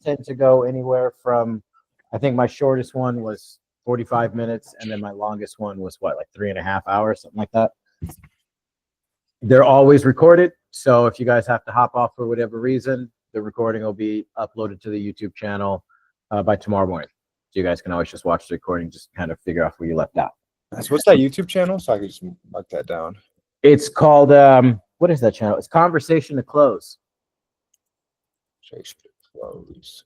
tend to go anywhere from, I think my shortest one was 45 minutes, and then my longest one was what, like 3.5 hours, something like that. They're always recorded, so if you guys have to hop off for whatever reason, the recording will be uploaded to the YouTube channel by tomorrow morning. So you guys can always just watch the recording, just kind of figure out where you left out. So what's that YouTube channel? So I can just mark that down. It's called, what is that channel? It's Conversation to Close. Close.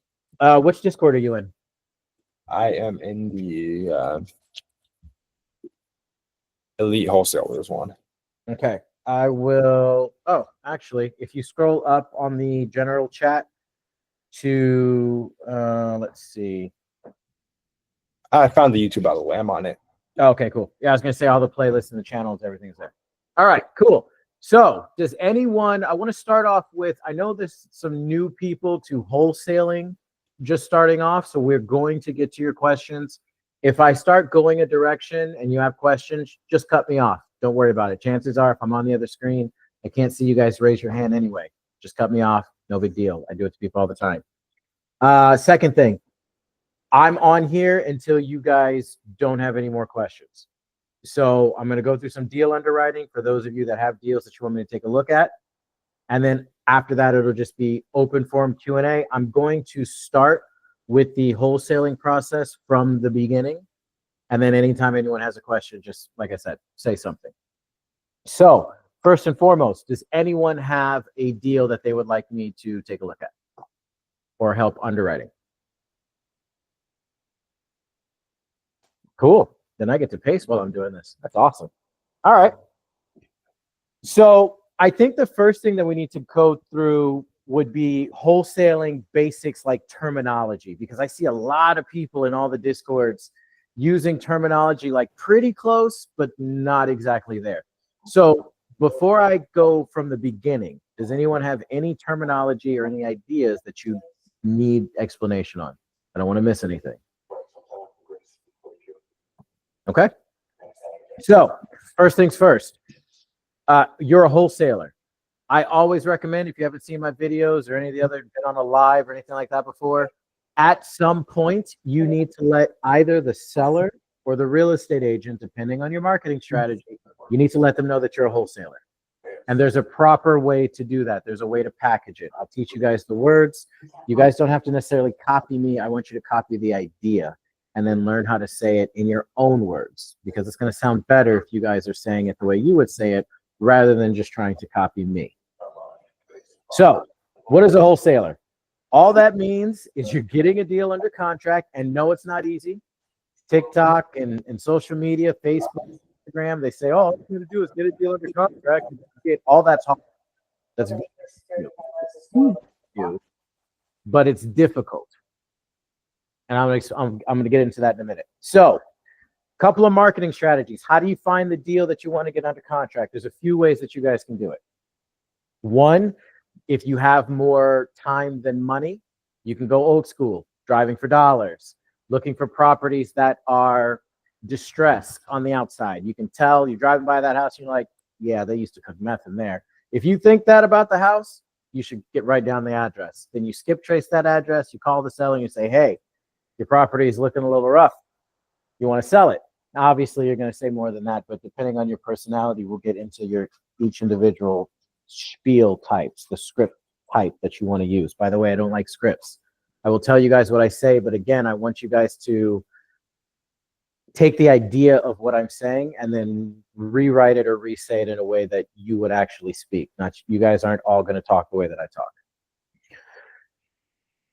Which Discord are you in? I am in the Elite Wholesalers one. Okay. I will. Oh, actually, if you scroll up on the general chat to, let's see. I found the YouTube, by the way. I'm on it. Okay, cool. Yeah, I was going to say all the playlists and the channels, everything's there. All right, cool. So does anyone, I want to start off with, I know there's some new people to wholesaling just starting off, so we're going to get to your questions. If I start going a direction and you have questions, just cut me off. Don't worry about it. Chances are, if I'm on the other screen, I can't see you guys raise your hand anyway. Just cut me off. No big deal. I do it to people all the time. Second thing, I'm on here until you guys don't have any more questions. So I'm going to go through some deal underwriting for those of you that have deals that you want me to take a look at. And then after that, it'll just be open forum Q&A. I'm going to start with the wholesaling process from the beginning. And then anytime anyone has a question, just like I said, say something. So first and foremost, does anyone have a deal that they would like me to take a look at or help underwriting? Cool. Then I get to pace while I'm doing this. That's awesome. All right. So I think the first thing that we need to go through would be wholesaling basics like terminology, because I see a lot of people in all the Discords using terminology like pretty close, but not exactly there. So before I go from the beginning, does anyone have any terminology or any ideas that you need explanation on? I don't want to miss anything. Okay. So first things first, you're a wholesaler. I always recommend, if you haven't seen my videos or any of the other, been on a live or anything like that before, at some point, you need to let either the seller or the real estate agent, depending on your marketing strategy, you need to let them know that you're a wholesaler. And there's a proper way to do that. There's a way to package it. I'll teach you guys the words. You guys don't have to necessarily copy me. I want you to copy the idea and then learn how to say it in your own words, because it's going to sound better if you guys are saying it the way you would say it rather than just trying to copy me. So what is a wholesaler? All that means is you're getting a deal under contract, and no, it's not easy. TikTok and social media, Facebook, Instagram, they say, oh, all you going to do is get a deal under contract. All that's hard. That's you, but it's difficult. And I'm going to get into that in a minute. So a couple of marketing strategies. How do you find the deal that you want to get under contract? There's a few ways that you guys can do it. One, if you have more time than money, you can go old school, driving for dollars, looking for properties that are distressed on the outside. You can tell, you're driving by that house, you're like, yeah, they used to cook meth in there. If you think that about the house, you should get right down the address. Then you skip trace that address, you call the seller and you say, hey, your property is looking a little rough. You want to sell it. Now, obviously, you're going to say more than that, but depending on your personality, we'll get into your each individual spiel types, the script type that you want to use. By the way, I don't like scripts. I will tell you guys what I say, but again, I want you guys to take the idea of what I'm saying and then rewrite it or re-say it in a way that you would actually speak. Not, you guys aren't all going to talk the way that I talk.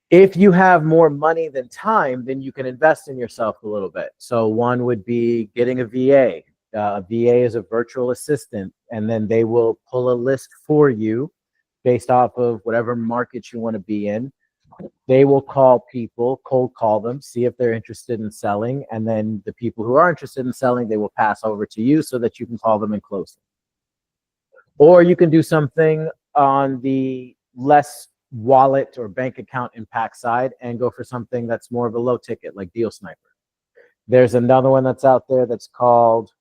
If you have more money than time, then you can invest in yourself a little bit. So one would be getting a VA. A VA is a virtual assistant, and then they will pull a list for you based off of whatever market you want to be in. They will call people, cold call them, see if they're interested in selling, and then the people who are interested in selling, they will pass over to you so that you can call them and close them. Or you can do something on the less wallet or bank account impact side and go for something that's more of a low ticket, like Deal Sniper. There's another one that's out there that's called,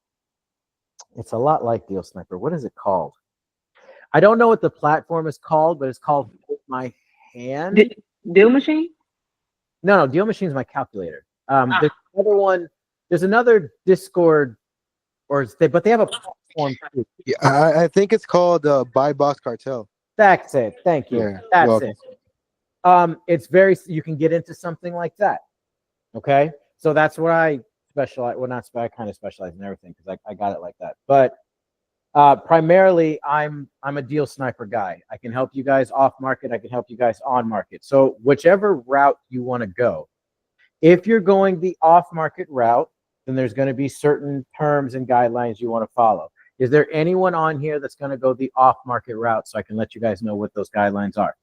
it's a lot like Deal Sniper. What is it called? I don't know what the platform is called, but it's called Hold My Hand. Deal Machine? No, Deal Machine is my calculator. There's another one. There's another Discord, but they have a platform too. Yeah, I think it's called Buy Box Cartel. That's it. Thank you. Yeah, That's it. It's you can get into something like that. Okay. So that's where I specialize. Well, I kind of specialize in everything because I got it like that. But primarily, I'm a deal sniper guy. I can help you guys off market. I can help you guys on market. So whichever route you want to go, if you're going the off market route, then there's going to be certain terms and guidelines you want to follow. Is there anyone on here that's going to go the off market route so I can let you guys know what those guidelines are?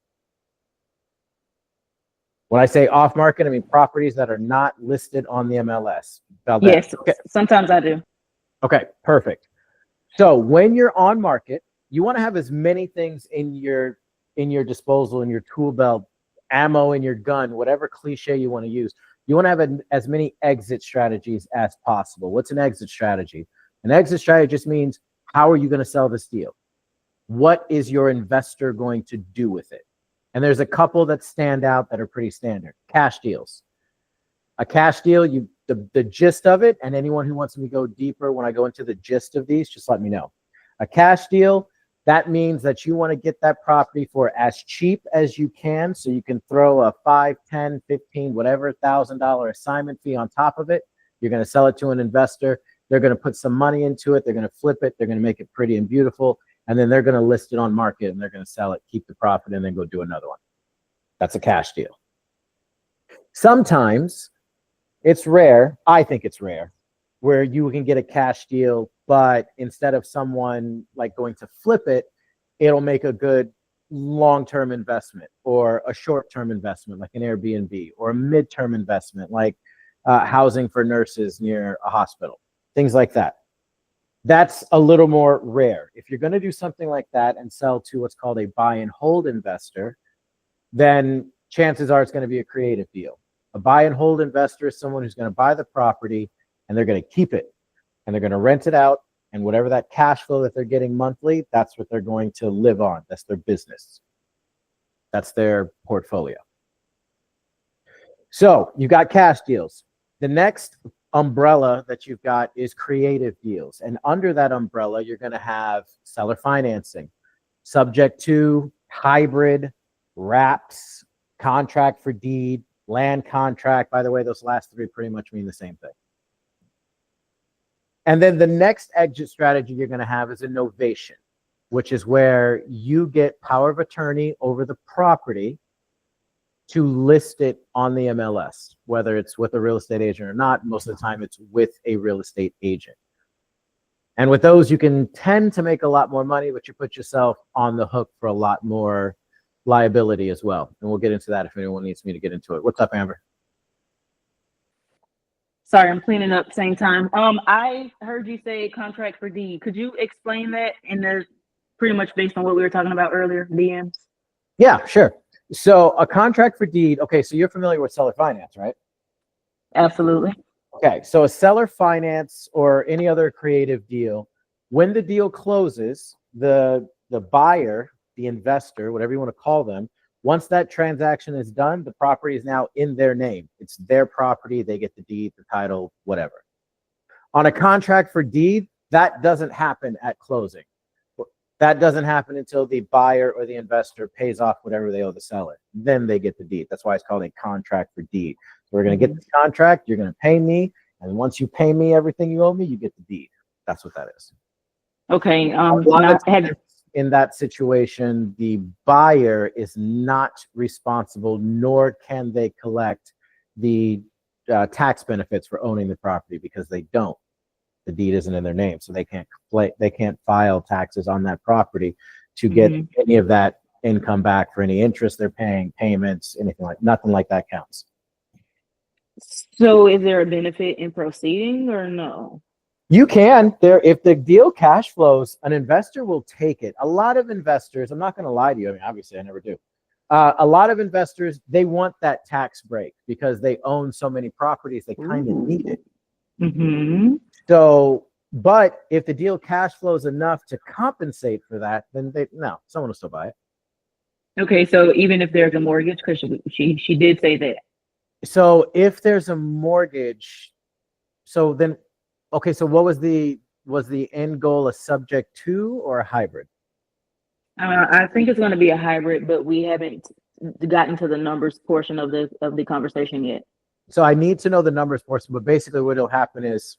When I say off market, I mean properties that are not listed on the MLS. Yes, okay. Sometimes I do. Okay, perfect. So when you're on market, you want to have as many things in your disposal, in your tool belt, ammo in your gun, whatever cliche you want to use. You want to have as many exit strategies as possible. What's an exit strategy? An exit strategy just means, how are you going to sell this deal? What is your investor going to do with it? And there's a couple that stand out that are pretty standard. Cash deals. A cash deal, the gist of it, and anyone who wants me to go deeper when I go into the gist of these, just let me know. A cash deal, that means that you want to get that property for as cheap as you can, so you can throw a 5, 10, 15, whatever $1,000 assignment fee on top of it. You're going to sell it to an investor. They're going to put some money into it. They're going to flip it. They're going to make it pretty and beautiful. And then they're going to list it on market and they're going to sell it, keep the profit, and then go do another one. That's a cash deal. Sometimes it's rare. I think it's rare where you can get a cash deal, but instead of someone like going to flip it, it'll make a good long-term investment or a short-term investment like an Airbnb, or a mid-term investment like housing for nurses near a hospital, things like that. That's a little more rare. If you're going to do something like that and sell to what's called a buy and hold investor, then chances are it's going to be a creative deal. A buy and hold investor is someone who's going to buy the property and they're going to keep it and they're going to rent it out, and whatever that cash flow that they're getting monthly, that's what they're going to live on. That's their business. That's their portfolio. So you got cash deals. The next umbrella that you've got is creative deals. And under that umbrella, you're going to have seller financing, subject to, hybrid, wraps, contract for deed, land contract. By the way, those last three pretty much mean the same thing. And then the next exit strategy you're going to have is a novation, which is where you get power of attorney over the property to list it on the MLS, whether it's with a real estate agent or not. Most of the time it's with a real estate agent. And with those, you can tend to make a lot more money, but you put yourself on the hook for a lot more liability as well. And we'll get into that if anyone needs me to get into it. What's up, Amber? Sorry, I'm cleaning up same time. I heard you say contract for deed. Could you explain that? And there's pretty much based on what we were talking about earlier, DMs. Yeah, sure. So a contract for deed. Okay, so you're familiar with seller finance, right? Absolutely. Okay, so a seller finance or any other creative deal, when the deal closes, the buyer, the investor, whatever you want to call them, once that transaction is done, the property is now in their name. It's their property. They get the deed, the title, whatever. On a contract for deed, that doesn't happen at closing. That doesn't happen until the buyer or the investor pays off whatever they owe the seller. Then they get the deed. That's why it's called a contract for deed. So we're going to get this contract. You're going to pay me. And once you pay me everything you owe me, you get the deed. That's what that is. Okay. In that situation, the buyer is not responsible, nor can they collect the tax benefits for owning the property, because they don't. The deed isn't in their name, so they can't file taxes on that property to get any of that income back for any interest they're paying, payments, nothing like that counts. So is there a benefit in proceeding or no? You can. If the deal cash flows, an investor will take it. A lot of investors, I'm not going to lie to you, I mean, obviously I never do. A lot of investors, they want that tax break because they own so many properties, they kind of need it. So, but if the deal cash flows enough to compensate for that, then someone will still buy it. Okay, so even if there's a mortgage, because she did say that. So if there's a mortgage, so then, okay, so what was the end goal a subject to or a hybrid? I think it's going to be a hybrid, but we haven't gotten to the numbers portion of the conversation yet. So I need to know the numbers portion, but basically what will happen is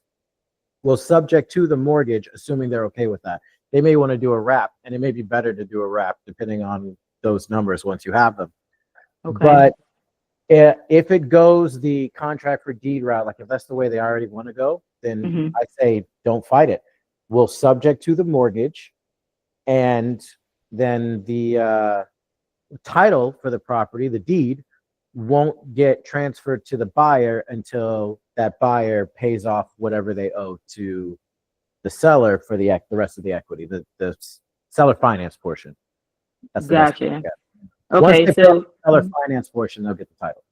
we'll subject to the mortgage, assuming they're okay with that. They may want to do a wrap, and it may be better to do a wrap depending on those numbers once you have them. Okay. But if it goes the contract for deed route, like if that's the way they already want to go, then Mhm. I say don't fight it. We'll subject to the mortgage, and then the title for the property, the deed, won't get transferred to the buyer until that buyer pays off whatever they owe to the seller for the rest of the equity, the seller finance portion. That's the best way to Gotcha. get it. Okay, Once they pay so off the seller finance portion, they'll get the title.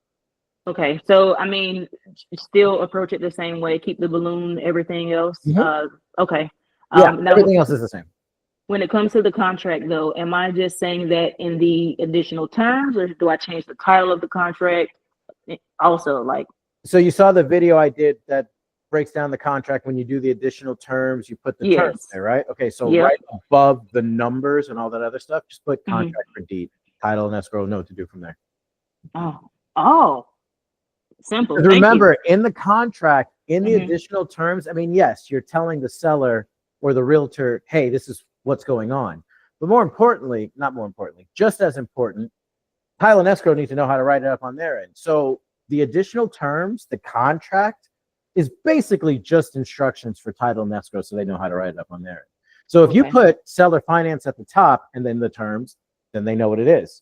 okay, so I mean, still approach it the same way. Keep the balloon, everything else. Mhm. Okay. Yeah, Now, everything else is the same. when it comes to the contract, though, am I just saying that in the additional terms, or do I change the title of the contract? Also, like, So you saw the video I did that breaks down the contract. When you do the additional terms, you put the terms yes, there, right? Okay, so Yep. right above the numbers and all that other stuff, just put Mhm. contract for deed, title, and escrow. Know what to do from there. oh, simple. Because Thank you. remember, in the contract, in the Mhm. additional terms, I mean, yes, you're telling the seller or the realtor, hey, this is what's going on. But more importantly, not more importantly, just as important, title and escrow need to know how to write it up on their end. So the additional terms, the contract, is basically just instructions for title and escrow so they know how to write it up on their end. So if you Okay. put seller finance at the top and then the terms, then they know what it is.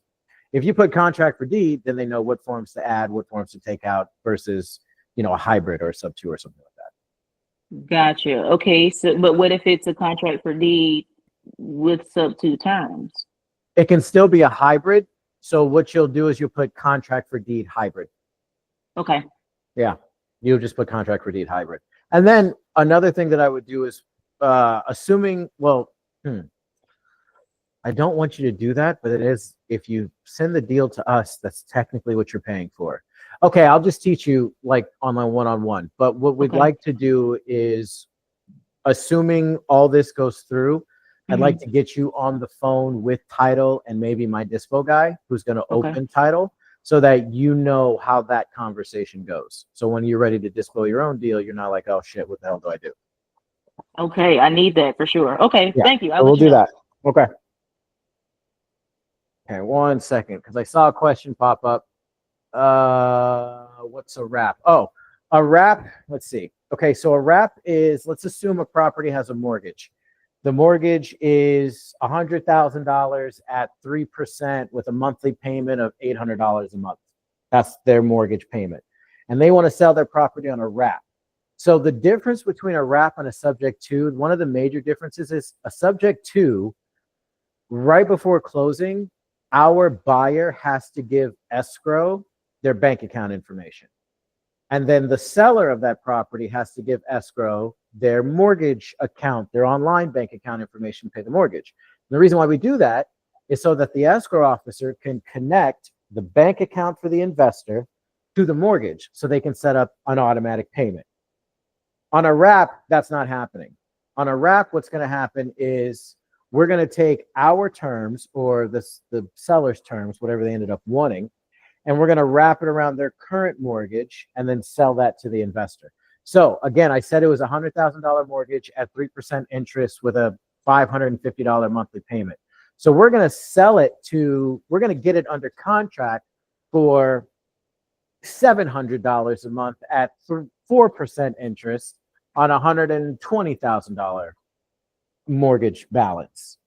If you put contract for deed, then they know what forms to add, what forms to take out versus, a hybrid or a sub two or something like that. Gotcha. Okay, so but what if it's a contract for deed with sub two terms? It can still be a hybrid. So what you'll do is you'll put contract for deed hybrid. Okay. Yeah, you'll just put contract for deed hybrid. And then another thing that I would do is assuming, I don't want you to do that, but it is, if you send the deal to us, that's technically what you're paying for. Okay, I'll just teach you like on my one-on-one. But what we'd Okay. like to do is, assuming all this goes through, I'd like to get you on the phone with title and maybe my dispo guy who's going to Okay. open title so that you know how that conversation goes. So when you're ready to dispo your own deal, you're not like, oh shit, what the hell do I do? Okay, I need that for sure. Okay, Yeah, thank you. so we'll do that. Okay. Okay, 1 second, because I saw a question pop up. What's a wrap? Oh, a wrap. Let's see. Okay, so a wrap is, let's assume a property has a mortgage. The mortgage is $100,000 at 3% with a monthly payment of $800 a month. That's their mortgage payment. And they want to sell their property on a wrap. So the difference between a wrap and a subject to, one of the major differences is a subject to, right before closing, our buyer has to give escrow their bank account information. And then the seller of that property has to give escrow their mortgage account, their online bank account information to pay the mortgage. And the reason why we do that is so that the escrow officer can connect the bank account for the investor to the mortgage so they can set up an automatic payment. On a wrap, that's not happening. On a wrap, what's going to happen is we're going to take our terms or the seller's terms, whatever they ended up wanting, and we're going to wrap it around their current mortgage and then sell that to the investor. So again, I said it was a $100,000 mortgage at 3% interest with a $550 monthly payment. So we're going to sell it to, we're going to get it under contract for $700 a month at 4% interest on a $120,000 mortgage balance.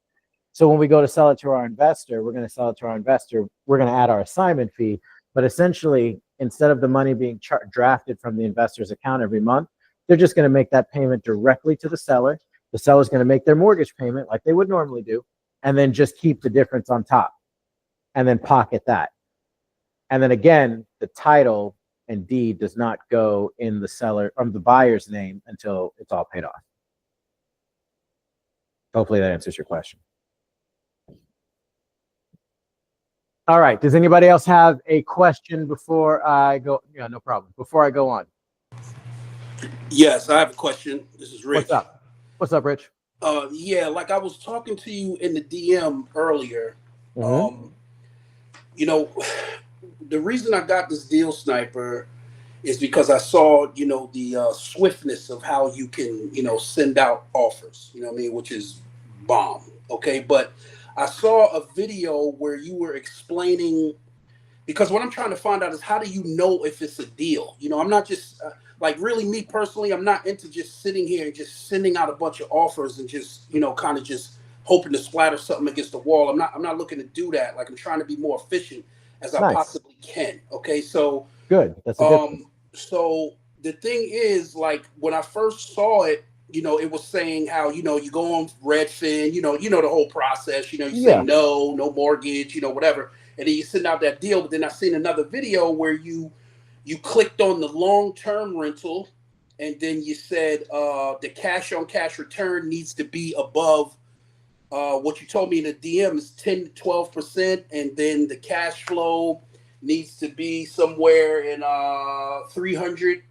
So when we go to sell it to our investor, we're going to sell it to our investor. We're going to add our assignment fee. But essentially, instead of the money being drafted from the investor's account every month, they're just going to make that payment directly to the seller. The seller's going to make their mortgage payment like they would normally do, and then just keep the difference on top and then pocket that. And then again, the title and deed does not go in the seller or the buyer's name until it's all paid off. Hopefully that answers your question. All right. Does anybody else have a question before I go? Yeah, no problem. Before I go on. Yes, I have a question. This is Rich. What's up? What's up, Rich? Yeah, like I was talking to you in the DM earlier. Mhm. You know, the reason I got this deal sniper is because I saw, the swiftness of how you can, send out offers, you know what I mean, which is bomb. Okay. But I saw a video where you were explaining, because what I'm trying to find out is how do you know if it's a deal? I'm not just like really me personally, I'm not into just sitting here and just sending out a bunch of offers and just, kind of just hoping to splatter something against the wall. I'm not looking to do that. Like I'm trying to be more efficient as I Nice. possibly can. Okay. So Good. That's a good thing. so the thing is, like when I first saw it, it was saying how, you go on Redfin, the whole process, you say Yeah. no mortgage, whatever. And then you send out that deal. But then I seen another video where you clicked on the long-term rental and then you said the cash on cash return needs to be above what you told me in the DM is 10 to 12%, and then the cash flow needs to be somewhere in $300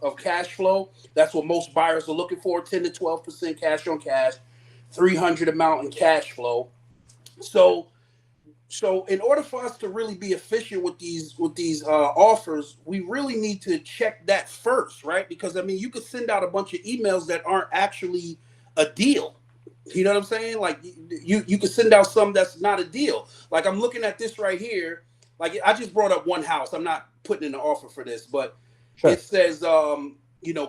of cash flow. That's what most buyers are looking for, 10 to 12% cash on cash, 300 amount in cash flow. So in order for us to really be efficient with these offers, we really need to check that first, right? Because I mean, you could send out a bunch of emails that aren't actually a deal. You know what I'm saying? Like you could send out some that's not a deal. Like I'm looking at this right here. Like I just brought up one house. I'm not putting in an offer for this, but Sure. it says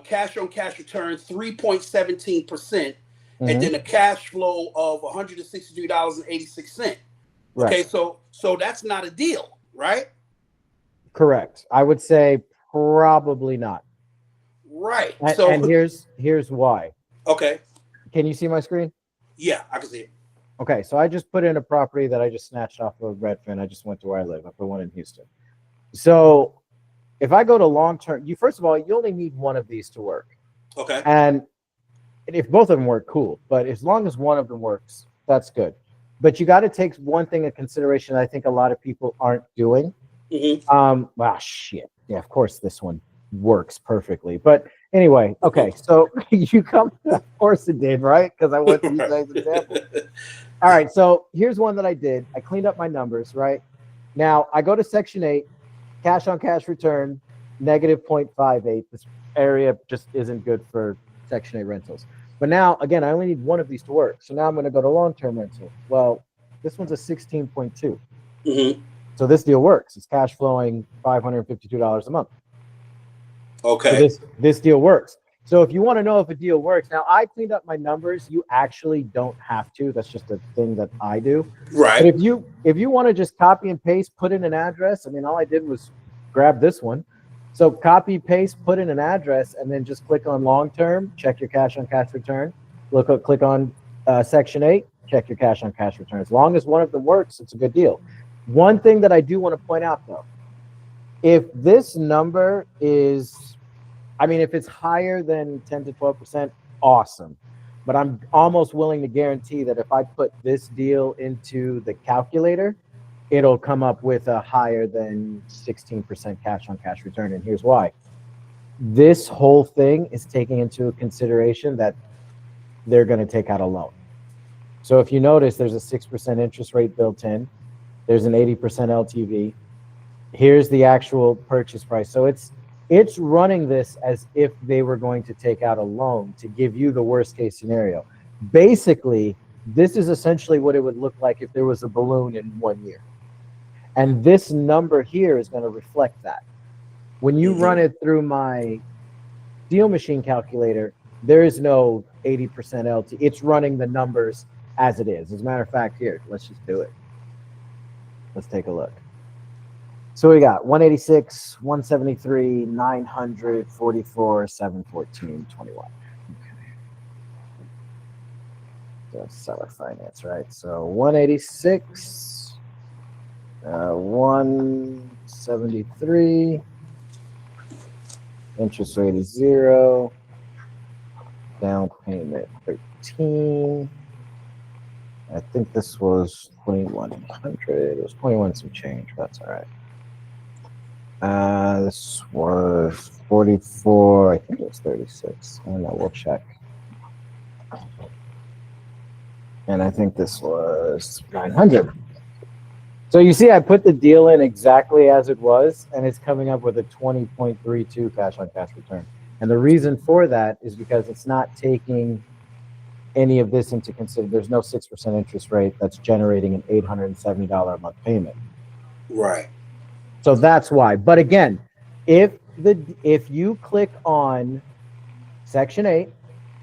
cash on cash return 3.17%, and then a cash flow of $163.86. Right. Okay, so that's not a deal, right? Correct. I would say probably not. Right. And here's why. Okay. Can you see my screen? Yeah, I can see it. Okay, so I just put in a property that I just snatched off of Redfin. I just went to where I live. I put one in Houston. So if I go to long term, first of all, you only need one of these to work. Okay. And if both of them work, cool. But as long as one of them works, that's good. But you got to take one thing into consideration that I think a lot of people aren't doing. Shit. Yeah, of course this one works perfectly. But anyway, okay. So you come, of course it did, right? Because I went to use that as an example. All right. So here's one that I did. I cleaned up my numbers, right? Now I go to Section 8, cash on cash return, negative 0.58. This area just isn't good for Section 8 rentals. But now, again, I only need one of these to work. So now I'm going to go to long-term rental. Well, this one's a 16.2. So this deal works. It's cash flowing $552 a month. Okay. So this deal works. So if you want to know if a deal works, now I cleaned up my numbers. You actually don't have to. That's just a thing that I do. Right. But if you want to just copy and paste, put in an address. I mean, all I did was grab this one. So copy, paste, put in an address, and then just click on long-term, check your cash on cash return. Click on Section 8, check your cash on cash return. As long as one of them works, it's a good deal. One thing that I do want to point out, though, if this number is, if it's higher than 10 to 12%, awesome. But I'm almost willing to guarantee that if I put this deal into the calculator, it'll come up with a higher than 16% cash on cash return. And here's why. This whole thing is taking into consideration that they're going to take out a loan. So if you notice, there's a 6% interest rate built in. There's an 80% LTV. Here's the actual purchase price. So it's running this as if they were going to take out a loan to give you the worst case scenario. Basically, this is essentially what it would look like if there was a balloon in 1 year. And this number here is going to reflect that. When you run it through my deal machine calculator, there is no 80% LT. It's running the numbers as it is. As a matter of fact, here, let's just do it. Let's take a look. So we got 186, 173, 900, 44, 714, 21. Okay. So seller finance, right? So 186. 173, interest rate is 0, down payment 13, I think this was 2100. It was 21 some change. That's all right. This was 44. I think it was 36. I don't know. We'll check. And I think this was 900. So you see, I put the deal in exactly as it was, and it's coming up with a 20.32 cash on cash return. And the reason for that is because it's not taking any of this into consideration. There's no 6% interest rate that's generating an $870 a month payment. Right. So that's why. But again, if you click on Section 8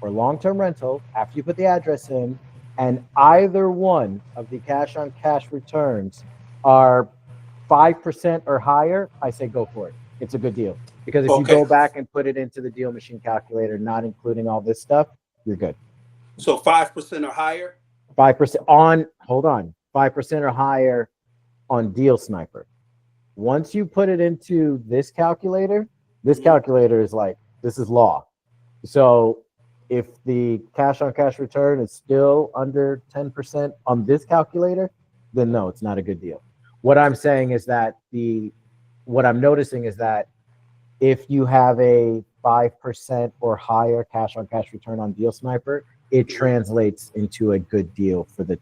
or long-term rental after you put the address in, and either one of the cash on cash returns are 5% or higher, I say go for it. It's a good deal. Because if you go back and put it into the deal machine calculator, not including all this stuff, you're good. So 5% or higher? 5% on, hold on, 5% or higher on Deal Sniper. Once you put it into this calculator is like, this is law. So if the cash on cash return is still under 10% on this calculator, then no, it's not a good deal. What I'm saying is that what I'm noticing is that if you have a 5% or higher cash on cash return on Deal Sniper, it translates into a good deal for the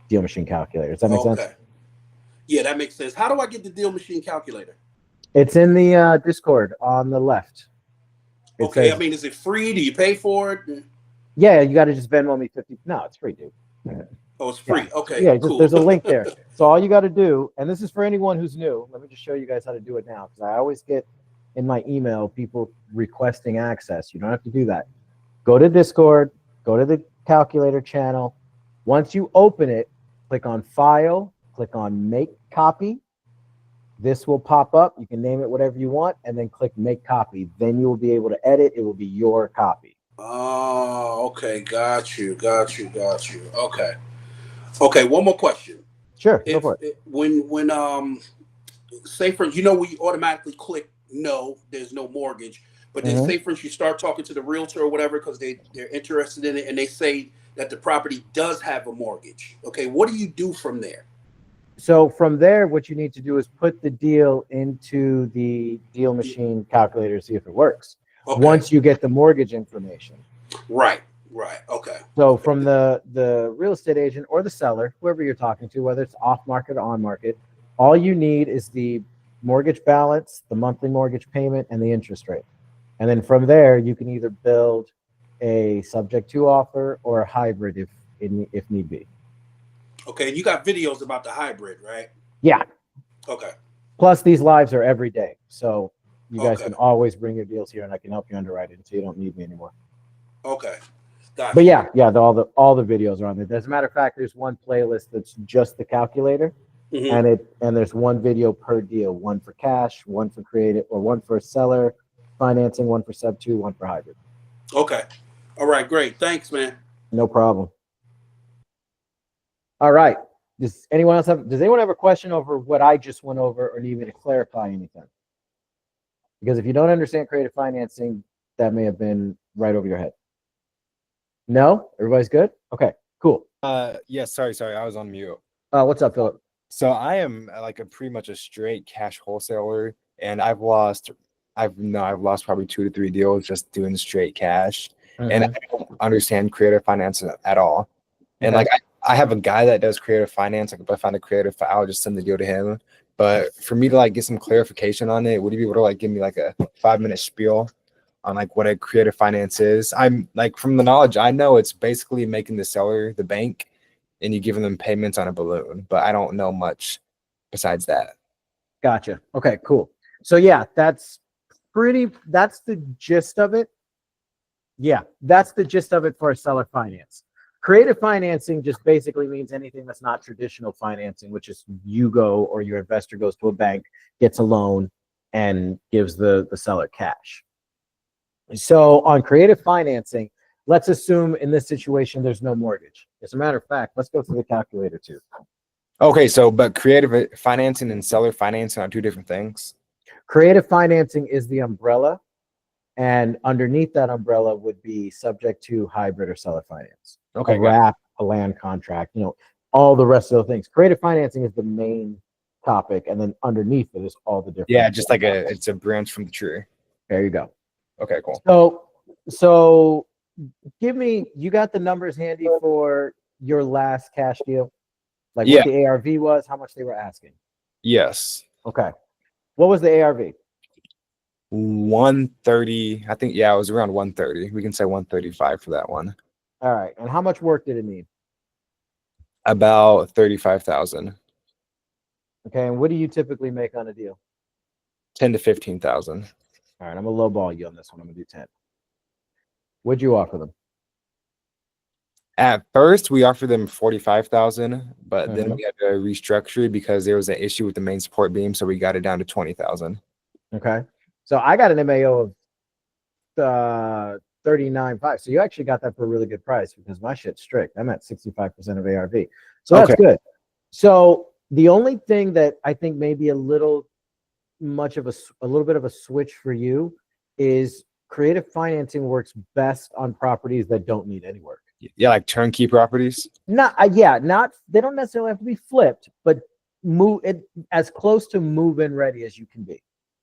deal machine calculator. Does that make sense? Yeah, that makes sense. How do I get the deal machine calculator? It's in the Discord on the left. It says, I mean, is it free? Do you pay for it? Yeah, you got to just Venmo me 50. No, it's free, dude. Oh, it's free. Yeah. Okay, Yeah, cool. there's a link there. So all you got to do, and this is for anyone who's new. Let me just show you guys how to do it now, because I always get in my email people requesting access. You don't have to do that. Go to Discord, go to the calculator channel. Once you open it, click on File, click on Make Copy. This will pop up. You can name it whatever you want, and then click Make Copy. Then you will be able to edit. It will be your copy. Oh, okay. Got you. Okay, one more question. Sure, go for it. When say for we automatically click no, there's no mortgage, but then say for instance you start talking to the realtor or whatever because they're interested in it and they say that the property does have a mortgage. Okay, what do you do from there? So from there, what you need to do is put the deal into the deal machine calculator to see if it works. Okay. Once you get the mortgage information. Right. Okay. So from the real estate agent or the seller, whoever you're talking to, whether it's off market or on market, all you need is the mortgage balance, the monthly mortgage payment, and the interest rate. And then from there, you can either build a subject to offer or a hybrid if need be. Okay, and you got videos about the hybrid, right? Yeah. Okay. Plus, these lives are every day. So you guys can always bring your deals here and I can help you underwrite it until you don't need me anymore. Okay. Gotcha. But yeah, all the videos are on there. As a matter of fact, there's one playlist that's just the calculator, and there's one video per deal, one for cash, one for creative, or one for seller financing, one for sub 2, one for hybrid. Okay. All right, great. Thanks, man. No problem. All right. Does anyone have a question over what I just went over or need me to clarify anything? Because if you don't understand creative financing, that may have been right over your head. No? Everybody's good? Okay, cool. Yes, sorry, I was on mute. What's up, Philip? So I am like pretty much a straight cash wholesaler, and I've lost probably 2 to 3 deals just doing straight cash. And I don't understand creative finance at all. And like I have a guy that does creative finance. Like if I find a creative, I'll just send the deal to him. But for me to like get some clarification on it, would you be able to like give me like a 5-minute spiel on like what a creative finance is? I'm like, from the knowledge I know, it's basically making the seller the bank and you giving them payments on a balloon, but I don't know much besides that. Gotcha. Okay, cool. So yeah, that's the gist of it. Yeah, that's the gist of it for a seller finance. Creative financing just basically means anything that's not traditional financing, which is you go or your investor goes to a bank, gets a loan, and gives the seller cash. So on creative financing, let's assume in this situation there's no mortgage. As a matter of fact, let's go through the calculator too. Okay, so but creative financing and seller financing are 2 different things. Creative financing is the umbrella, and underneath that umbrella would be subject to hybrid or seller finance. Okay, a land contract, all the rest of the things. Creative financing is the main topic, and then underneath it is all the different. Yeah, just like it's a branch from the tree. There you go. Okay, cool. So you got the numbers handy for your last cash deal? Like Yeah. what the ARV was, how much they were asking? Yes. Okay. What was the ARV? 130. I think, yeah, it was around 130. We can say 135 for that one. All right. And how much work did it need? About 35,000. Okay. And what do you typically make on a deal? 10 to 15,000. All right. I'm going to lowball you on this one. I'm going to do 10. What'd you offer them? At first, we offered them 45,000, but then we had to restructure it because there was an issue with the main support beam, so we got it down to 20,000. Okay. So I got an MAO of 39.5. So you actually got that for a really good price because my shit's strict. I'm at 65% of ARV. So that's good. So the only thing that I think maybe a little bit of a switch for you is creative financing works best on properties that don't need any work. Yeah, like turnkey properties. They don't necessarily have to be flipped, but move it as close to move-in ready as you can be.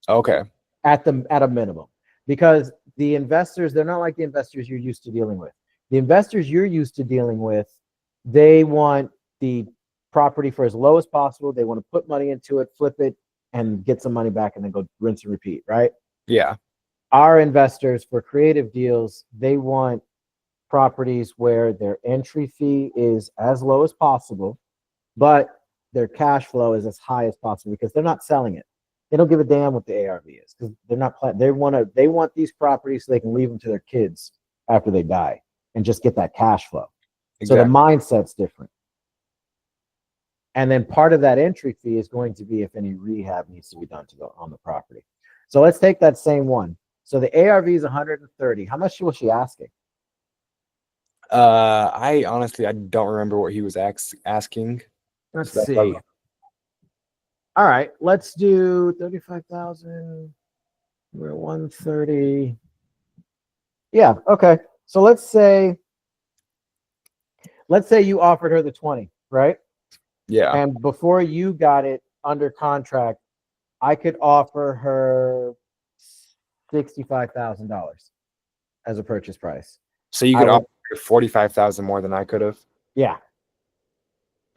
Okay. At a minimum, because the investors, they're not like the investors you're used to dealing with. The investors you're used to dealing with, they want the property for as low as possible. They want to put money into it, flip it, and get some money back, and then go rinse and repeat, right? Yeah. Our investors for creative deals, they want properties where their entry fee is as low as possible, but their cash flow is as high as possible because they're not selling it. They don't give a damn what the ARV is because they're not planning. They want these properties so they can leave them to their kids after they die and just get that cash flow. Exactly. So the mindset's different. And then part of that entry fee is going to be if any rehab needs to be done on the property. So let's take that same one. So the ARV is 130. How much was she asking? I don't remember what he was asking. Let's see. All right, let's do 35,000. We're 130. Yeah, okay. So let's say you offered her the 20, right? Yeah. And before you got it under contract, I could offer her $65,000 as a purchase price. So you could offer 45,000 more than I could have. Yeah.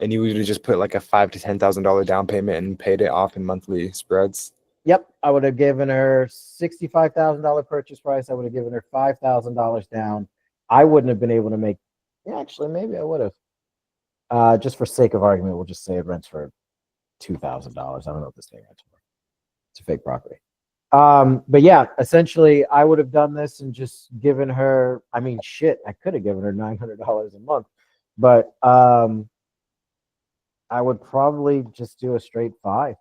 And you would have just put like a $5,000 to $10,000 down payment and paid it off in monthly spreads. Yep. I would have given her $65,000 purchase price. I would have given her $5,000 down. I wouldn't have been able to make. Yeah, actually, maybe I would have. Just for sake of argument, we'll just say it rents for $2,000. I don't know what this thing rents for. It's a fake property. But yeah, essentially, I would have done this and just given her. I mean, shit, I could have given her $900 a month, but I would probably just do a straight 5.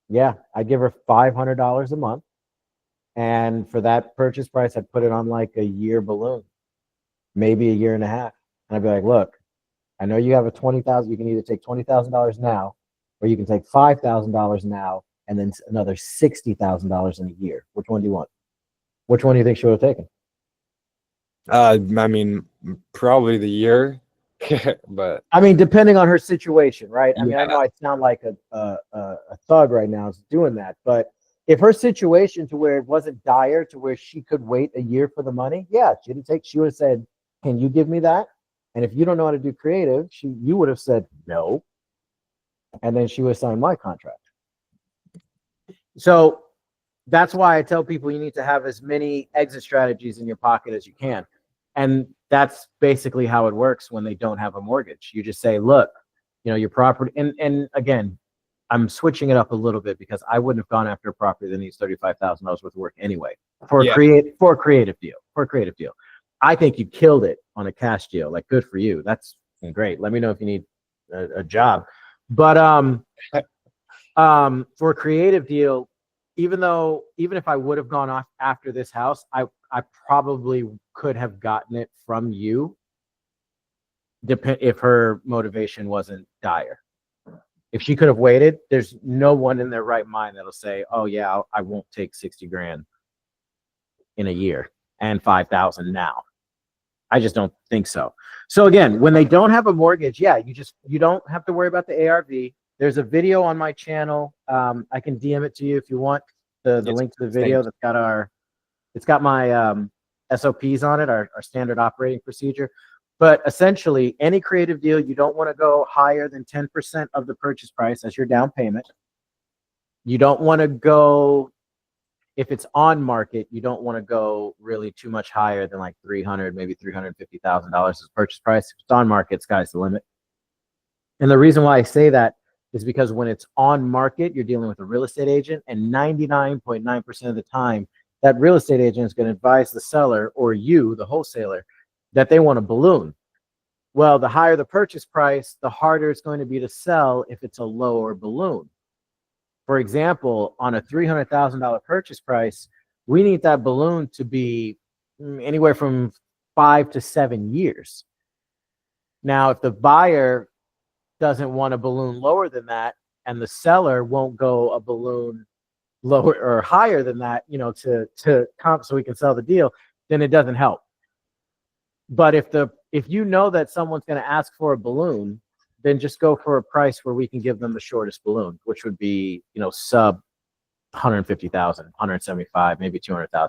Yeah, I'd give her $500 a month, and for that purchase price, I'd put it on like a year balloon, maybe a year and a half, and I'd be like, "Look, I know you have a $20,000. You can either take $20,000 now, or you can take $5,000 now, and then another $60,000 in a year. Which one do you want? Which one do you think she would have taken?" I mean, probably the year. But I mean, depending on her situation, right? I mean, Yeah. I know I sound like a thug right now doing that, but if her situation to where it wasn't dire to where she could wait a year for the money, yeah, she would have said, "Can you give me that?" And if you don't know how to do creative, you would have said no, and then she would have signed my contract. So that's why I tell people you need to have as many exit strategies in your pocket as you can. And that's basically how it works when they don't have a mortgage. You just say, "Look, your property," and again, I'm switching it up a little bit because I wouldn't have gone after a property that needs $35,000 worth of work anyway for a creative deal. I think you killed it on a cash deal. Like, good for you. That's great. Let me know if you need a job. But for a creative deal, even if I would have gone off after this house, I probably could have gotten it from you if her motivation wasn't dire. If she could have waited, there's no one in their right mind that'll say, "Oh yeah, I won't take 60 grand in a year and 5,000 now." I just don't think so. So again, when they don't have a mortgage, yeah, you don't have to worry about the ARV. There's a video on my channel. I can DM it to you if you want the Yes, link to the video it's got my SOPs on it, our standard operating procedure. But essentially, any creative deal, you don't want to go higher than 10% of the purchase price as your down payment. You don't want to go, if it's on market, you don't want to go really too much higher than like $300,000, maybe $350,000 as purchase price. If it's on market, sky's the limit. And the reason why I say that is because when it's on market, you're dealing with a real estate agent, and 99.9% of the time, that real estate agent is going to advise the seller or you, the wholesaler, that they want a balloon. Well, the higher the purchase price, the harder it's going to be to sell if it's a lower balloon. For example, on a $300,000 purchase price, we need that balloon to be anywhere from 5 to 7 years. Now, if the buyer doesn't want a balloon lower than that, and the seller won't go a balloon lower or higher than that, to comp so we can sell the deal, then it doesn't help. But if you know that someone's going to ask for a balloon, then just go for a price where we can give them the shortest balloon, which would be, sub 150,000, 175, maybe $200,000.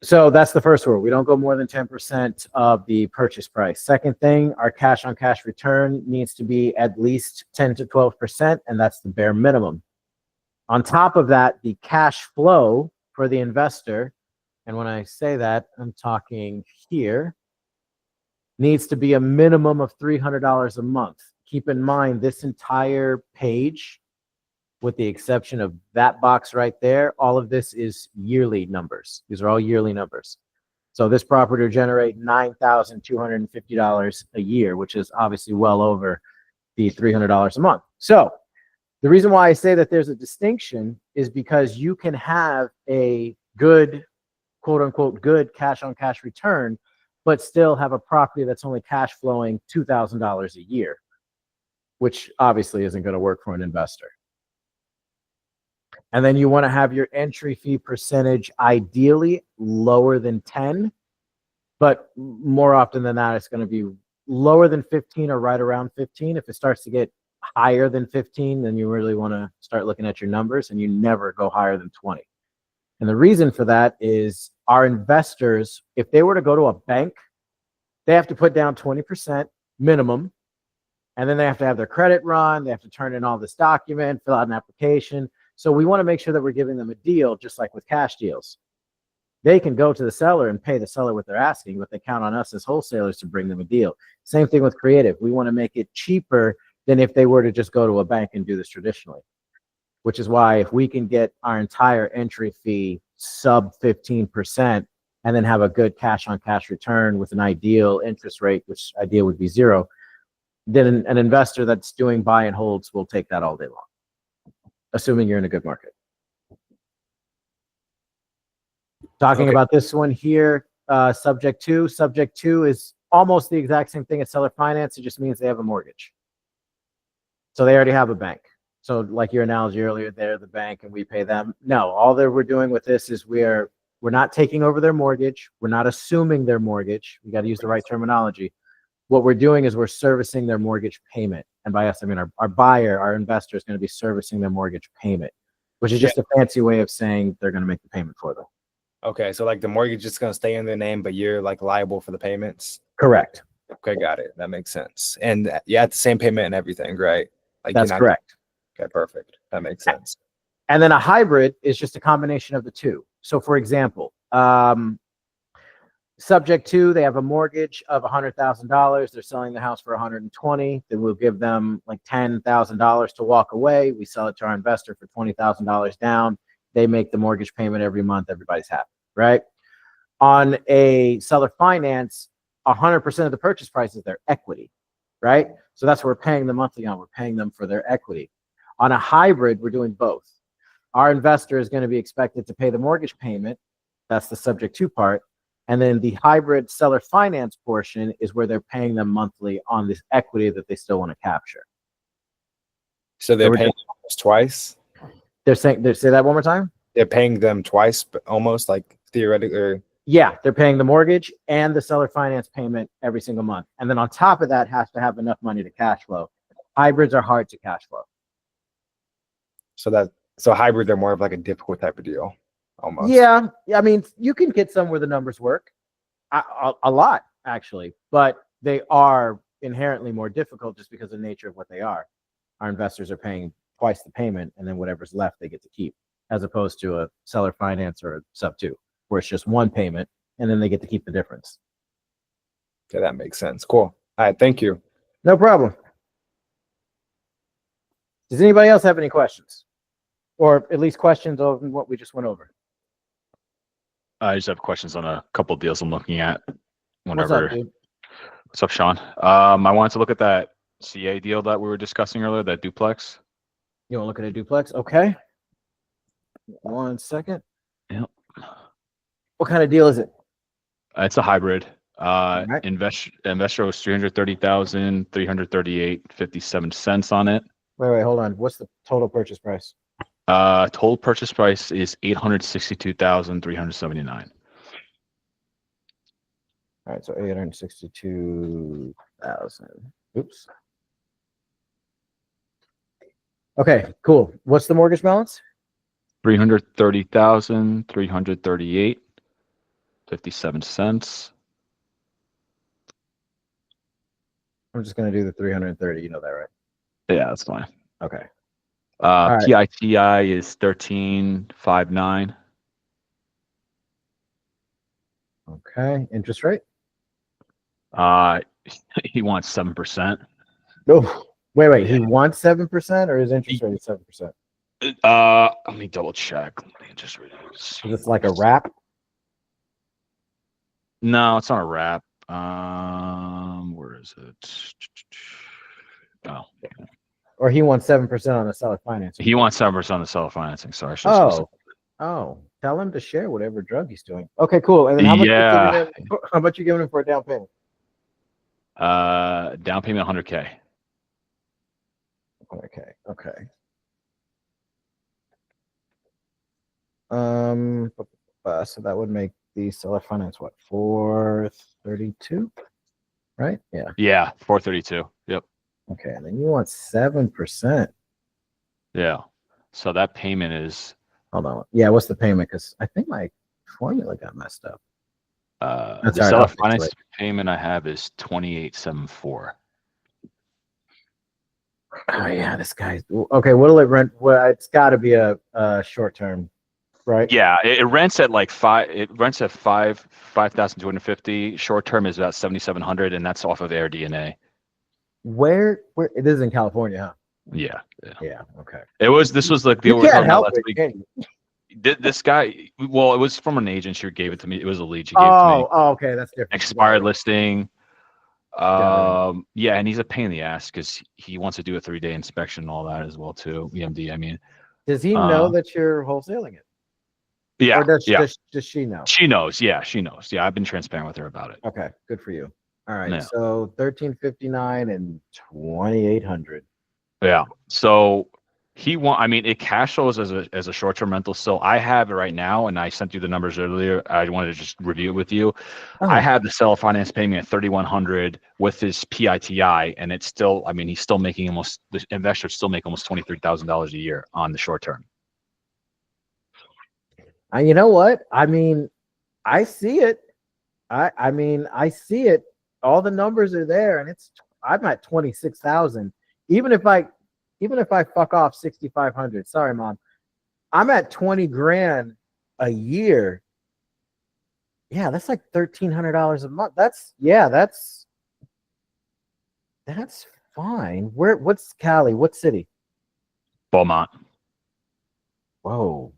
So that's the first rule. We don't go more than 10% of the purchase price. Second thing, our cash on cash return needs to be at least 10 to 12%, and that's the bare minimum. On top of that, the cash flow for the investor, and when I say that, I'm talking here, needs to be a minimum of $300 a month. Keep in mind, this entire page, with the exception of that box right there, all of this is yearly numbers. These are all yearly numbers. So this property will generate $9,250 a year, which is obviously well over the $300 a month. So the reason why I say that there's a distinction is because you can have a good, quote unquote, good cash on cash return, but still have a property that's only cash flowing $2,000 a year, which obviously isn't going to work for an investor. And then you want to have your entry fee percentage ideally lower than 10, but more often than not, it's going to be lower than 15 or right around 15. If it starts to get higher than 15, then you really want to start looking at your numbers, and you never go higher than 20. And the reason for that is our investors, if they were to go to a bank, they have to put down 20% minimum, and then they have to have their credit run. They have to turn in all this document, fill out an application. So we want to make sure that we're giving them a deal, just like with cash deals. They can go to the seller and pay the seller what they're asking, but they count on us as wholesalers to bring them a deal. Same thing with creative. We want to make it cheaper than if they were to just go to a bank and do this traditionally, which is why if we can get our entire entry fee sub 15% and then have a good cash on cash return with an ideal interest rate, which ideal would be 0, then an investor that's doing buy and holds will take that all day long, assuming you're in a good market. Talking about this one here, subject to. Subject to is almost the exact same thing as seller finance. It just means they have a mortgage. So they already have a bank. So like your analogy earlier, they're the bank and we pay them. No, all that we're doing with this is we're not taking over their mortgage. We're not assuming their mortgage. We got to use the right terminology. What we're doing is we're servicing their mortgage payment. And by us, I mean our buyer, our investor is going to be servicing their mortgage payment, which is just a fancy way of saying they're going to make the payment for them. Okay, so like the mortgage is going to stay in their name, but you're like liable for the payments? Correct. Okay, got it. That makes sense. And you have the same payment and everything, right? Like that's correct. Okay, perfect. That makes sense. And then a hybrid is just a combination of the two. So for example, subject to, they have a mortgage of $100,000. They're selling the house for $120,000. Then we'll give them like $10,000 to walk away. We sell it to our investor for $20,000 down. They make the mortgage payment every month. Everybody's happy, right? On a seller finance, 100% of the purchase price is their equity, right? So that's what we're paying them monthly on. We're paying them for their equity. On a hybrid, we're doing both. Our investor is going to be expected to pay the mortgage payment. That's the subject to part. And then the hybrid seller finance portion is where they're paying them monthly on this equity that they still want to capture. So they're paying almost twice? They're saying, say that one more time? They're paying them twice, but almost like theoretically. Yeah, they're paying the mortgage and the seller finance payment every single month. And then on top of that, has to have enough money to cash flow. Hybrids are hard to cash flow. So hybrids are more of like a difficult type of deal, almost. Yeah, I mean, you can get some where the numbers work, a lot actually, but they are inherently more difficult just because of the nature of what they are. Our investors are paying twice the payment, and then whatever's left they get to keep, as opposed to a seller finance or a sub two, where it's just one payment and then they get to keep the difference. Okay, that makes sense. Cool. All right, thank you. No problem. Does anybody else have any questions? Or at least questions on what we just went over? I just have questions on a couple of deals I'm looking at. What's up, dude? What's up, Sean? I wanted to look at that CA deal that we were discussing earlier, that duplex. You want to look at a duplex? Okay. 1 second. Yep. What kind of deal is it? It's a hybrid. Right. Investor was 330,000, 338.57 on it. Wait, hold on. What's the total purchase price? Total purchase price is 862,379. All right, so 862,000. Oops. Okay, cool. What's the mortgage balance? 330,338.57. I'm just gonna do the 330. You know that, right? Yeah, that's fine. Okay. right. PITI is 13.59. Okay. Interest rate? He wants 7%. Oh, wait. He Yeah. wants 7%, or his interest rate is 7%? Let me double check. Interest rate is. Is this like a wrap? No, it's not a wrap. Where is it? Oh, Or he wants 7% on the seller financing? he wants 7% on the seller financing. Sorry. I should have said Oh. Tell him to share whatever drug he's doing. Okay, cool. And then how much you giving him for a down payment? down payment 100K. Okay. So that would make the seller finance what, 432, right? Yeah. Yeah, 432. Yep. Okay, and then you want 7%. Yeah. So that payment is Hold on. Yeah, what's the payment? Because I think my formula got messed up. That's the all right, seller I'll fix finance it. payment I have is 2874. Oh yeah, this guy's okay. What'll it rent? Well, it's got to be a short term, right? Yeah, it rents at like five. It rents at 5,250. Short term is about 7,700, and that's off of Air DNA. Where it is in California, huh? Yeah. Yeah. Okay. This was like the You we were can't talking about help last it, week. can you? This guy, well, it was from an agent who gave it to me. It was a lead she gave it to me. Oh, okay, that's different. Expired listing. Got Yeah, and he's a pain in the ass because he wants to do a 3-day inspection and all that as well too. EMD, I mean. Does he know that you're wholesaling it? Yeah. Or does she know? She knows. Yeah, she knows. Yeah, I've been transparent with her about it. Okay, good for you. All right, Yeah. so 1359 and 2800. Yeah. So it cash flows as a short-term rental. So I have it right now, and I sent you the numbers earlier. I wanted to just review it with you. I have the seller finance payment at 3,100 with his PITI, and it's still, he's still making the investors still make almost $23,000 a year on the short term. You know what? I see it. I see it. All the numbers are there, and I'm at 26,000. Even if I fuck off 6,500, sorry, Mom, I'm at 20 grand a year. Yeah, that's like $1,300 a month. That's fine. What's Cali? What city? Beaumont. Whoa.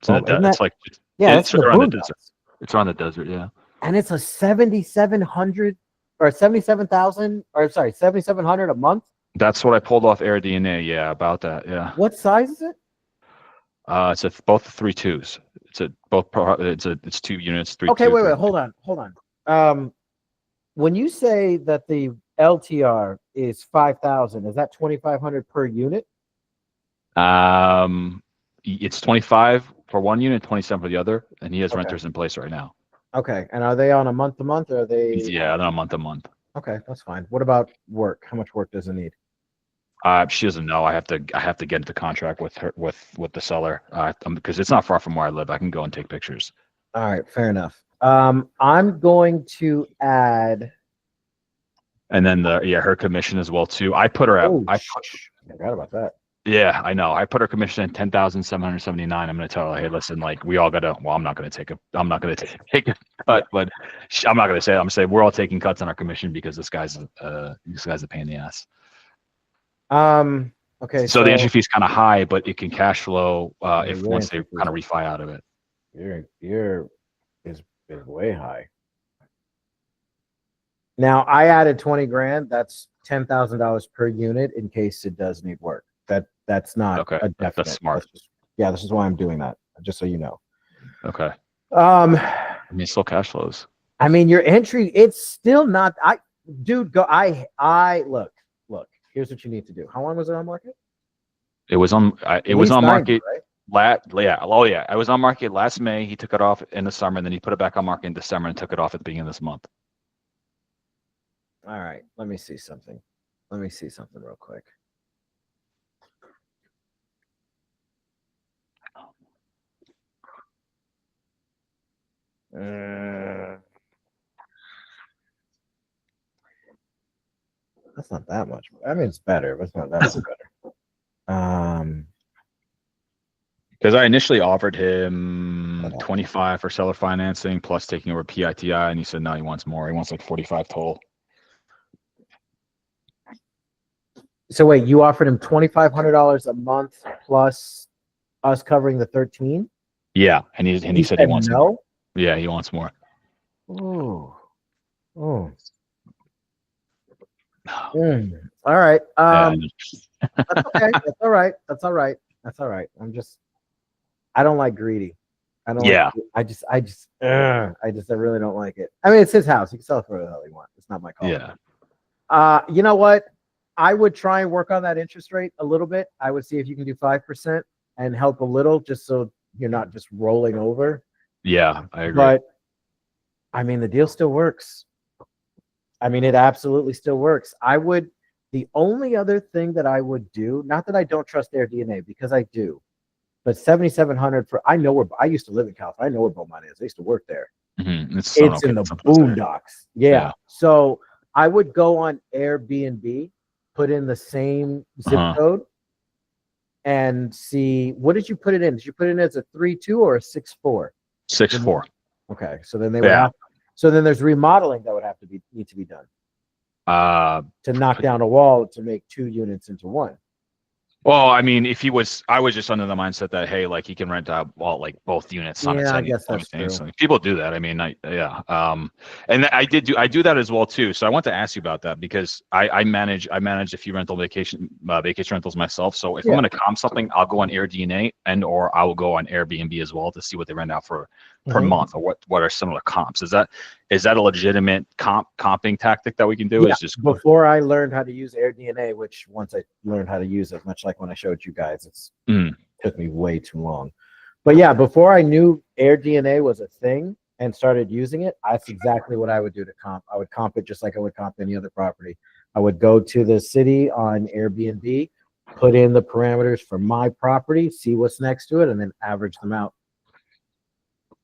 It's in the Isn't desert. it's around the boondocks. desert. It's around the desert, yeah. And it's a 7,700 or 77,000, or sorry, 7,700 a month. That's what I pulled off Air DNA. Yeah, about that. Yeah. What size is it? It's both 3.2s. It's 2 units. 3. Okay, wait. Hold on. When you say that the LTR is 5,000, is that 2,500 per unit? It's 25 for one unit, 27 for the other, and he has Okay. renters in place right now. Okay. And are they on a month to month or are they? Yeah, they're on month to month. Okay, that's fine. What about work? How much work does it need? She doesn't know. I have to get into contract with her with the seller because it's not far from where I live. I can go and take pictures. All right, fair enough. I'm going to add. And then her commission as well too. I put her at. Oh, I forgot about that. Yeah, I know. I put her commission at 10,779. I'm going to tell her, hey, listen, like we all got to. Well, I'm not going to take a cut, but I'm not going to say. I'm going to say we're all taking cuts on our commission because this guy's a pain in the ass. Okay. So the entry fee is kind of high, but it can cash flow if your once they entry kind of fees refi out of it. Your is way high. Now I added 20 grand. That's $10,000 per unit in case it does need work. That's not Okay. a definite. That's smart. This is why I'm doing that. Just so you know. Okay. I mean, still cash flows. I mean, your entry, it's still not. Look. Here's what you need to do. How long was it on market? It was on. It was on 90, market. right? I was on market last May. He took it off in the summer, and then he put it back on market in December and took it off at the beginning of this month. All right. Let me see something real quick. That's not that much. I mean, it's better, but it's not that much better. Because I initially offered him 25 for seller financing plus taking over PITI, and he said no, he wants more. He wants like 45 total. So wait, you offered him $2,500 a month plus us covering the 13? Yeah, and he said he wants no. more. Yeah, he wants more. Oh. All right. That's okay. That's all right. That's all right. That's all right. I don't like greedy. I don't. Yeah. I really don't like it. I mean, it's his house. He can sell it for whatever the hell he wants. It's not my call. Yeah. You know what? I would try and work on that interest rate a little bit. I would see if you can do 5% and help a little, just so you're not just rolling over. Yeah, I agree. But I mean, the deal still works. I mean, it absolutely still works. The only other thing that I would do, not that I don't trust their DNA, because I do, but 7,700 I used to live in California. I know where Beaumont is. I used to work there. Mm-hmm. It's in the boondocks. Yeah. So I would go on Airbnb, put in the same zip code, and see, what did you put it in? Did you put it in as a 3.2 or a 6.4? 6.4. Okay. So then then there's remodeling that would have to need to be done. To knock down a wall to make 2 units into 1. Well, I mean, I was just under the mindset that, hey, like he can rent out like both units on I guess that's true. People do that. I mean, and I do that as well too. So I want to ask you about that because I manage a few vacation rentals myself. So if I'm going to comp something, I'll go on AirDNA or I will go on Airbnb as well to see what they rent out for per month or what are similar comps. Is that a legitimate comping tactic that we can do? Yeah. Before I learned how to use AirDNA, which once I learned how to use it, much like when I showed you guys, it took me way too long. But yeah, before I knew AirDNA was a thing and started using it, that's exactly what I would do to comp. I would comp it just like I would comp any other property. I would go to the city on Airbnb, put in the parameters for my property, see what's next to it, and then average them out.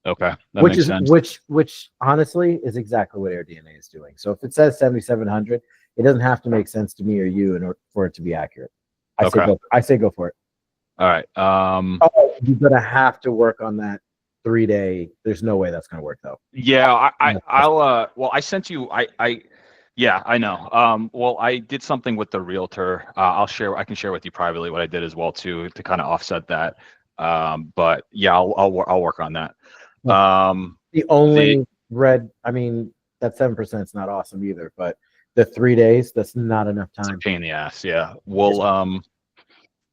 Okay, that makes sense. Which honestly is exactly what AirDNA is doing. So if it says 7,700, it doesn't have to make sense to me or you in order for it to be accurate. I say go for it. All right. You're gonna have to work on that 3-day. There's no way that's gonna work though. Yeah, I'll. Well, I sent you. Yeah, I know. Well, I did something with the realtor. I can share with you privately what I did as well too to kind of offset that. But yeah, I'll work on that. The only I mean, that 7% is not awesome either, but the 3 days, that's not enough time. It's a pain in the ass. Yeah. Well,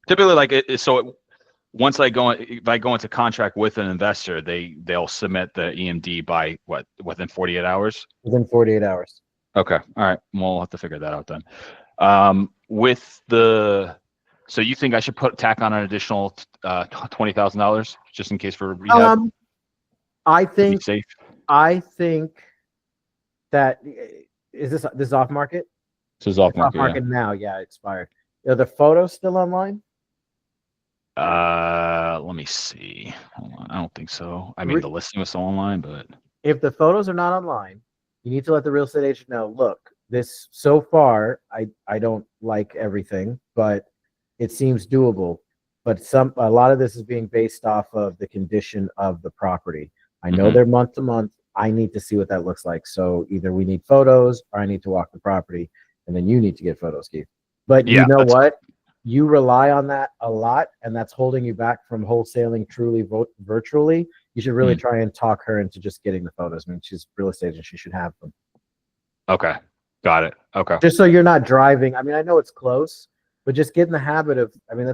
typically once if I go into contract with an investor, they'll submit the EMD by within 48 hours? Within 48 hours. Okay. All right. We'll have to figure that out then. So you think I should tack on an additional $20,000 just in case for rehab? I think safe. I think that is this off market? This is off It's off market. market now. Yeah, it expired. Are the photos still online? Let me see. Hold on. I don't think so. I mean, Re- the listing was still online, but If the photos are not online, you need to let the real estate agent know, look, this so far, I don't like everything, but it seems doable. But a lot of this is being based off of the condition of the property. I know they're month to month. I need to see what that looks like. So either we need photos or I need to walk the property, and then you need to get photos, Keith. But yeah, you know what? You rely on that a lot, and that's holding you back from wholesaling truly virtually. You should really try and talk her into just getting the photos. I mean, she's a real estate agent. She should have them. Okay. Got it. Okay. Just so you're not driving. I mean, I know it's close, but just get in the habit of, I mean,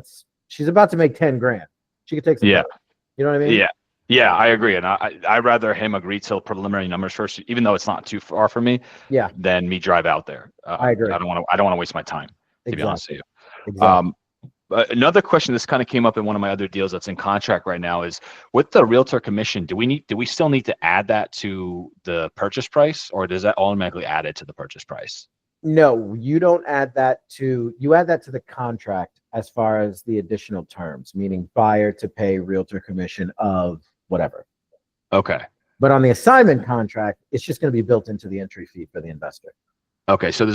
she's about to make 10 grand. She could take some photos. You know what I mean? Yeah. Yeah, I agree. And I'd rather him agree to preliminary numbers first, even though it's not too far from me, than me drive out there. I agree. I don't want to waste my time, to be honest with you. Exactly. Another question, this kind of came up in one of my other deals that's in contract right now, is with the realtor commission, do we still need to add that to the purchase price, or does that automatically add it to the purchase price? No, you don't add that you add that to the contract as far as the additional terms, meaning buyer to pay realtor commission of whatever. Okay. But on the assignment contract, it's just going to be built into the entry fee for the investor. Okay, so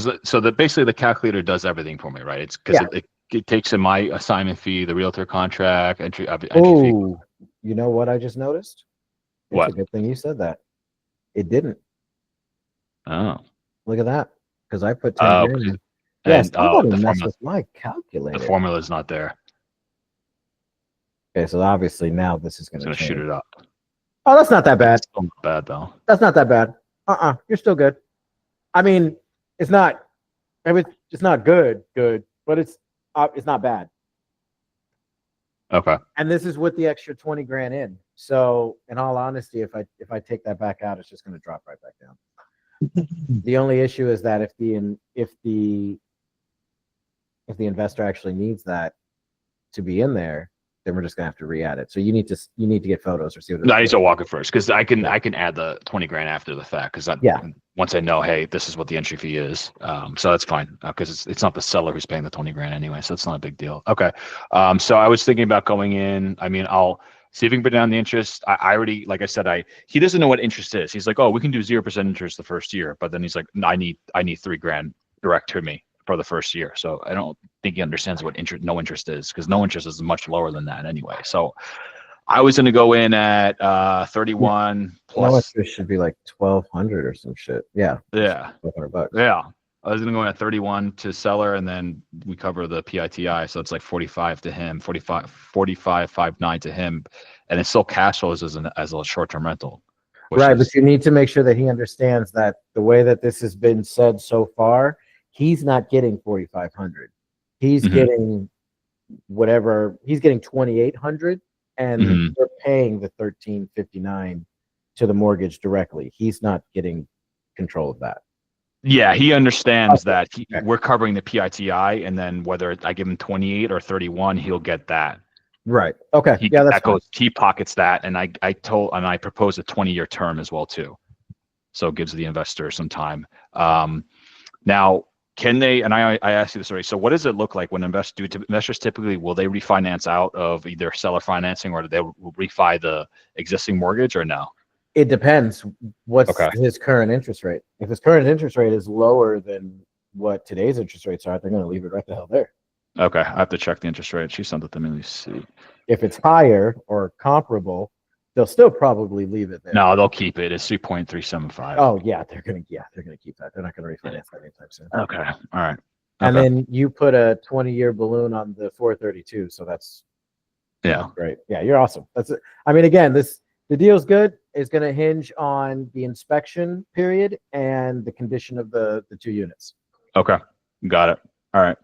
basically the calculator does everything for me, right? It's because it takes in my assignment fee, the realtor contract, entry fee. Oh, you know what I just noticed? It's What? a good thing you said that. It didn't. Oh. Look at that. Because I put 10 grand in. Yes, somebody messed with my calculator. The formula is not there. Okay, so obviously now this is going It's to gonna shoot it up. Oh, that's not that bad. It's still not bad though. That's not that bad. You're still good. I mean, it's not good, but it's not bad. Okay. And this is with the extra 20 grand in. So in all honesty, if I take that back out, it's just going to drop right back down. The only issue is that if the investor actually needs that to be in there, then we're just gonna have to re-add it. So you need to get photos or see what. I need to walk it first because I can add the 20 grand after the fact because once I know, hey, this is what the entry fee is, so that's fine because it's not the seller who's paying the 20 grand anyway, so it's not a big deal. Okay, so I was thinking about going in. I mean, I'll see if we can put down the interest. I already, like I said, he doesn't know what interest is. He's like, oh, we can do 0% interest the first year, but then he's like, I need 3 grand direct to me for the first year. So I don't think he understands what no interest is because no interest is much lower than that anyway. So I was going to go in at 31 plus. No interest should be like 1,200 or some shit. Yeah. Yeah. $1,200. Yeah. I was going to go in at 31 to seller, and then we cover the PITI. So it's like 45 to him, 45.59 to him. And it still cash flows as a short-term rental. Right. But you need to make sure that he understands that the way that this has been said so far, he's not getting 4,500. He's getting whatever. He's getting 2,800, and they're paying the 1,359 to the mortgage directly. He's not getting control of that. Yeah, he understands that we're covering the PITI, and then whether I give him 28 or 31, he'll get that. Right. Okay. That's fine. He pockets that, and I propose a 20-year term as well too, so it gives the investor some time. Now, can they? And I asked you this already. So, what does it look like when investors typically will they refinance out of either seller financing or do they refi the existing mortgage or no? It depends. What's his current interest rate? If his current interest rate is lower than what today's interest rates are, they're going to leave it right the hell there. Okay, I have to check the interest rate. She sent it to me. Let me see. If it's higher or comparable, they'll still probably leave it there. No, they'll keep it. It's 3.375. Oh yeah, they're gonna keep that. They're not gonna refinance that anytime soon. Okay, all right. And then you put a 20-year balloon on the 432, so that's great. Yeah, you're awesome. That's it. I mean, again, the deal's good. It's gonna hinge on the inspection period and the condition of the 2 units. Okay, got it. All right.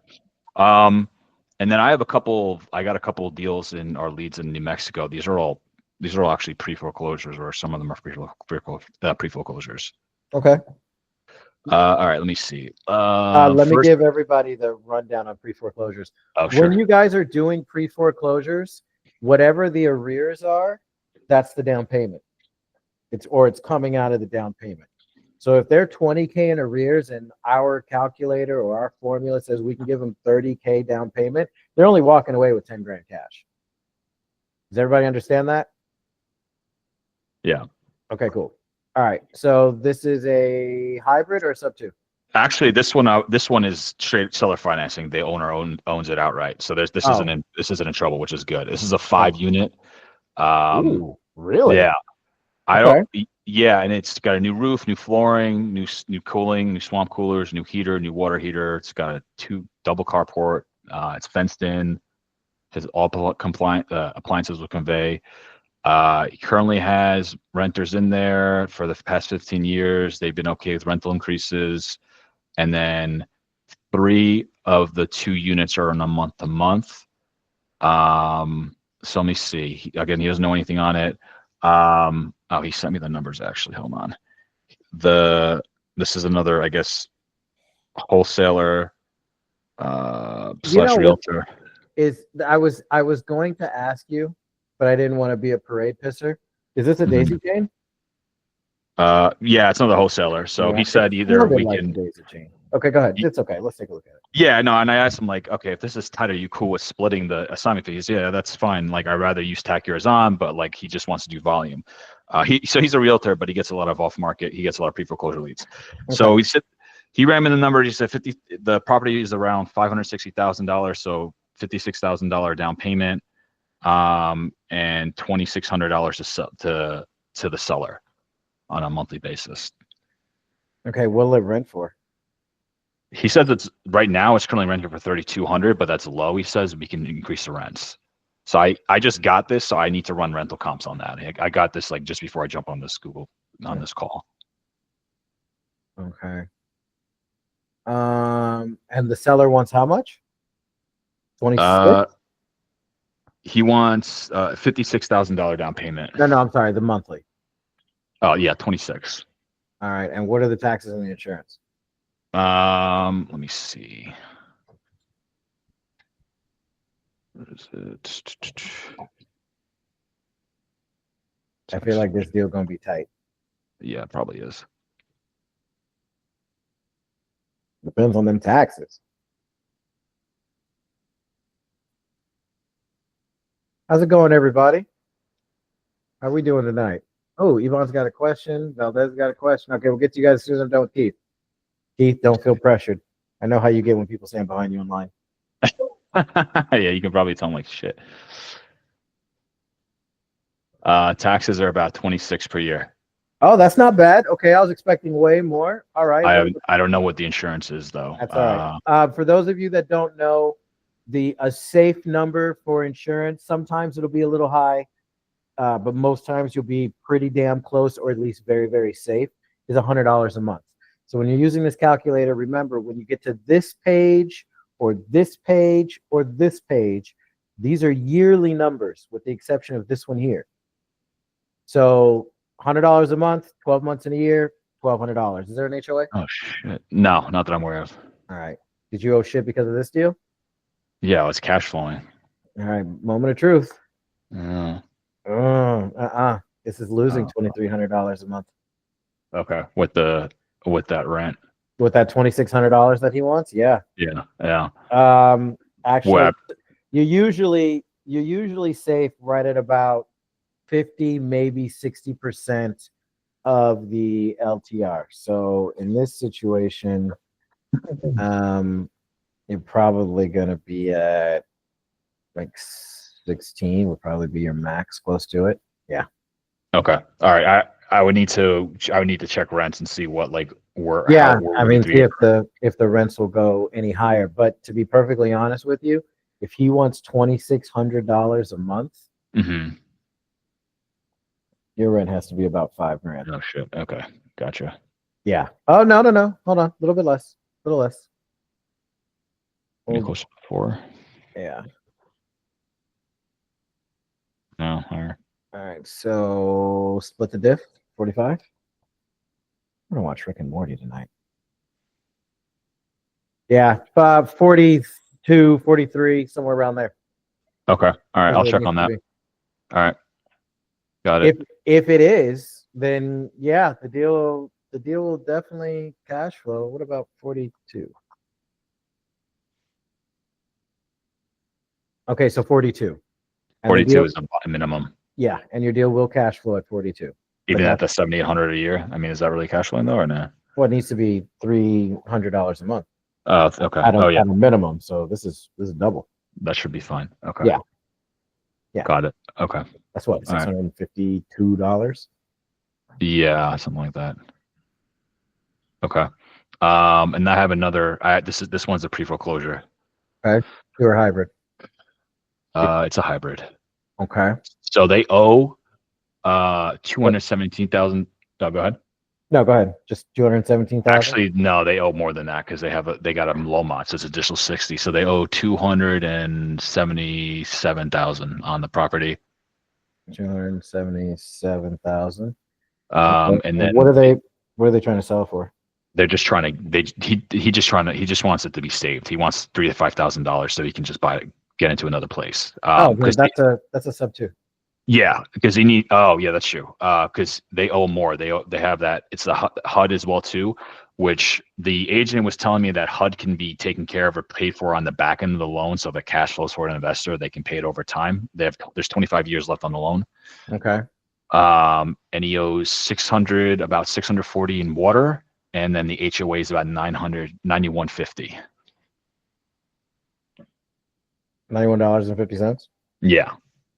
And then I got a couple of deals in our leads in New Mexico. These are all actually pre-foreclosures, or some of them are pre-foreclosures. Okay. All right, let me see. Let me give everybody the rundown on pre-foreclosures. Oh, sure. When you guys are doing pre-foreclosures, whatever the arrears are, that's the down payment. It's coming out of the down payment. So if they're 20K in arrears and our calculator or our formula says we can give them 30K down payment, they're only walking away with 10 grand cash. Does everybody understand that? Yeah. Okay, cool. All right. So this is a hybrid or a sub 2? Actually, this one is straight seller financing. The owner owns it outright. So this isn't in trouble, which is good. This is a 5 unit. Ooh, really? Yeah. Okay. And it's got a new roof, new flooring, new cooling, new swamp coolers, new heater, new water heater. It's got a 2 double carport. It's fenced in. Has all compliant appliances will convey. He currently has renters in there for the past 15 years. They've been okay with rental increases. And then 3 of the 2 units are on a month to month. So let me see. He doesn't know anything on it. He sent me the numbers actually. Hold on. This is another, I guess, wholesaler slash realtor. I was going to ask you, but I didn't want to be a parade pisser. Is this a daisy chain? Yeah, it's another wholesaler. So Yeah, he said either we can. Daisy chain. Okay, go ahead. It's okay. Let's take a look at it. Yeah, no, and I asked him like, okay, if this is tight, are you cool with splitting the assignment fees? Yeah, that's fine. Like, I'd rather use tack yours on, but like he just wants to do volume. He's a realtor, but he gets a lot of off market. He gets a lot of pre-foreclosure leads. Okay. So he said he ran me the numbers. He said the property is around $560,000, so $56,000 down payment, and $2,600 to the seller on a monthly basis. Okay, what'll it rent for? He says it's right now it's currently rented for $3,200, but that's low. He says we can increase the rents. So I just got this, so I need to run rental comps on that. I got this like just before I jump on this this call. Okay. And the seller wants how much? 26? He wants $56,000 down payment. No, I'm sorry, the monthly. Oh yeah, 26. All right. And what are the taxes and the insurance? Let me see. What is it? I feel like this deal gonna be tight. Yeah, it probably is. Depends on them taxes. How's it going, everybody? How are we doing tonight? Oh, Yvonne's got a question. Valdez got a question. Okay, we'll get to you guys as soon as I'm done with Keith. Keith, don't feel pressured. I know how you get when people stand behind you in line. Yeah, you can probably tell them like shit. Taxes are about 26 per year. Oh, that's not bad. Okay, I was expecting way more. All right. I don't know what the insurance is though. That's all right. For those of you that don't know, a safe number for insurance, sometimes it'll be a little high, but most times you'll be pretty damn close, or at least very, very safe, is $100 a month. So when you're using this calculator, remember when you get to this page or this page or this page, these are yearly numbers with the exception of this one here. So $100 a month, 12 months in a year, $1,200. Is there an HOA? Oh shit. No, not that I'm aware of. All right. Did you owe shit because of this deal? Yeah, it's cash flowing. All right. Moment of truth. Yeah. This is losing $2,300 a month. Okay. With that rent. With that $2,600 that he wants? Yeah. Yeah. Actually, you're usually safe right at about 50, maybe 60% of the LTR. So in this situation, you're probably gonna be at like 16 would probably be your max, close to it. Yeah. Okay. All right. I would need to check rents and see what like where. Yeah. I mean, see if the rents will go any higher. But to be perfectly honest with you, if he wants $2,600 a month, your rent has to be about $5,000. Oh shit. Okay. Gotcha. Yeah. Oh no. Hold on. A little bit less. A little less. Close to 4. Yeah. No, higher. All right. So split the diff. 45. I'm gonna watch Rick and Morty tonight. Yeah, 42, 43, somewhere around there. Okay. All right. I'll check on that. All right. Got it. If it is, then yeah, the deal will definitely cash flow. What about 42? Okay, so 42. And the 42 deal, is a minimum, yeah, and your deal will cash flow at 42. even at that's the 7,800 a year. I mean, is that really cash flowing though, or no? what needs to be $300 a month Oh, okay. at Oh, yeah, a minimum. So this is double. that should be fine. Okay. Yeah. Yeah. Got it. Okay. That's what, All right. $652. Yeah, something like that. Okay. And I have another. This one's a pre-foreclosure. Pure hybrid. It's a hybrid. Okay. So they owe 217,000. Oh, go ahead. No, go ahead. Just 217,000. Actually, no, they owe more than that because they got a low mod, so it's additional 60. So they owe 277,000 on the property. 277,000. And then what are they trying to sell for? they're just trying to he just wants it to be saved. He wants $3,000 to $5,000 so he can just get into another place. That's a sub 2. Yeah, because that's true. Because they owe more. They have that. It's the HUD as well too, which the agent was telling me that HUD can be taken care of or paid for on the back end of the loan. So if it cash flows for an investor, they can pay it over time. There's 25 years left on the loan. Okay. And he owes about 640 in water, and then the HOA is about 91.50. $91.50. Yeah,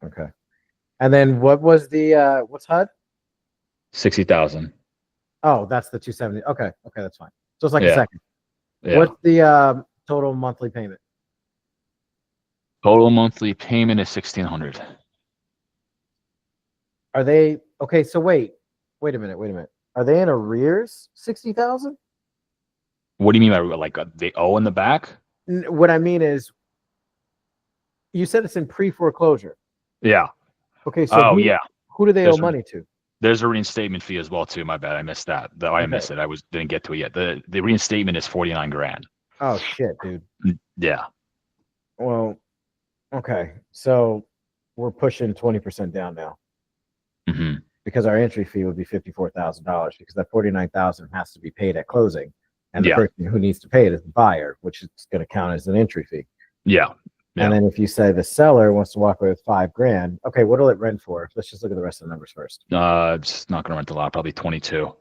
Okay. And then what was the what's HUD? 60,000. Oh, that's the 270. Okay, that's fine. So it's like a Yeah. second. Yeah. What's the total monthly payment? Total monthly payment is 1,600. Are they okay? So wait a minute. Are they in arrears? 60,000? What do you mean by they owe in the back? What I mean is, you said it's in pre-foreclosure. Yeah. Okay, so who do they owe money to? There's a reinstatement fee as well too. My bad, I missed that. I missed it. Didn't get to it yet. The reinstatement is 49 grand. Oh shit, dude. Yeah. Well, okay, so we're pushing 20% down now. Mm-hmm. Because our entry fee would be $54,000 because that 49,000 has to be paid at closing, and the person who needs to pay it is the buyer, which is going to count as an entry fee. Yeah. And then if you say the seller wants to walk away with $5,000, okay, what'll it rent for? Let's just look at the rest of the numbers first. It's not going to rent a lot, probably 22.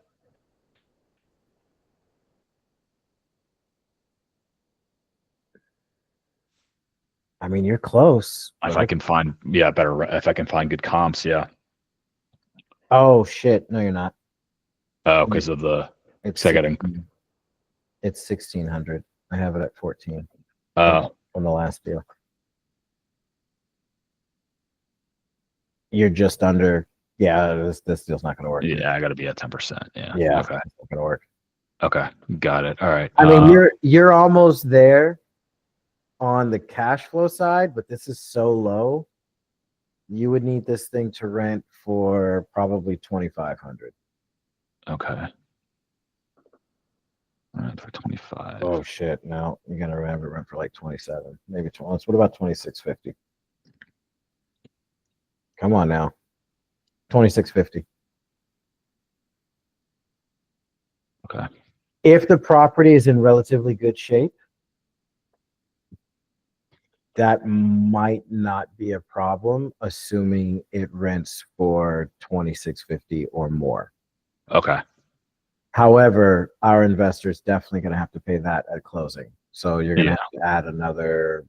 I mean, you're close. If I can find if I can find good comps, yeah. Oh shit, no, you're not. Oh, because of the It's 1,600. I have it at 14. Oh. On the last deal. You're just under. Yeah, this deal's not going to work. Yeah, I got to be at 10%. Yeah. Yeah, Okay. it's not going to work. Okay. Got it. All right. I mean, you're almost there on the cash flow side, but this is so low. You would need this thing to rent for probably 2,500. Okay. All right, for 25. Oh shit! No, you're gonna have it rent for like 27, maybe 20. What about 2650? Come on now, 2650. Okay. If the property is in relatively good shape, that might not be a problem, assuming it rents for 2650 or more. Okay. However, our investors definitely going to have to pay that at closing. So you're going to have to add another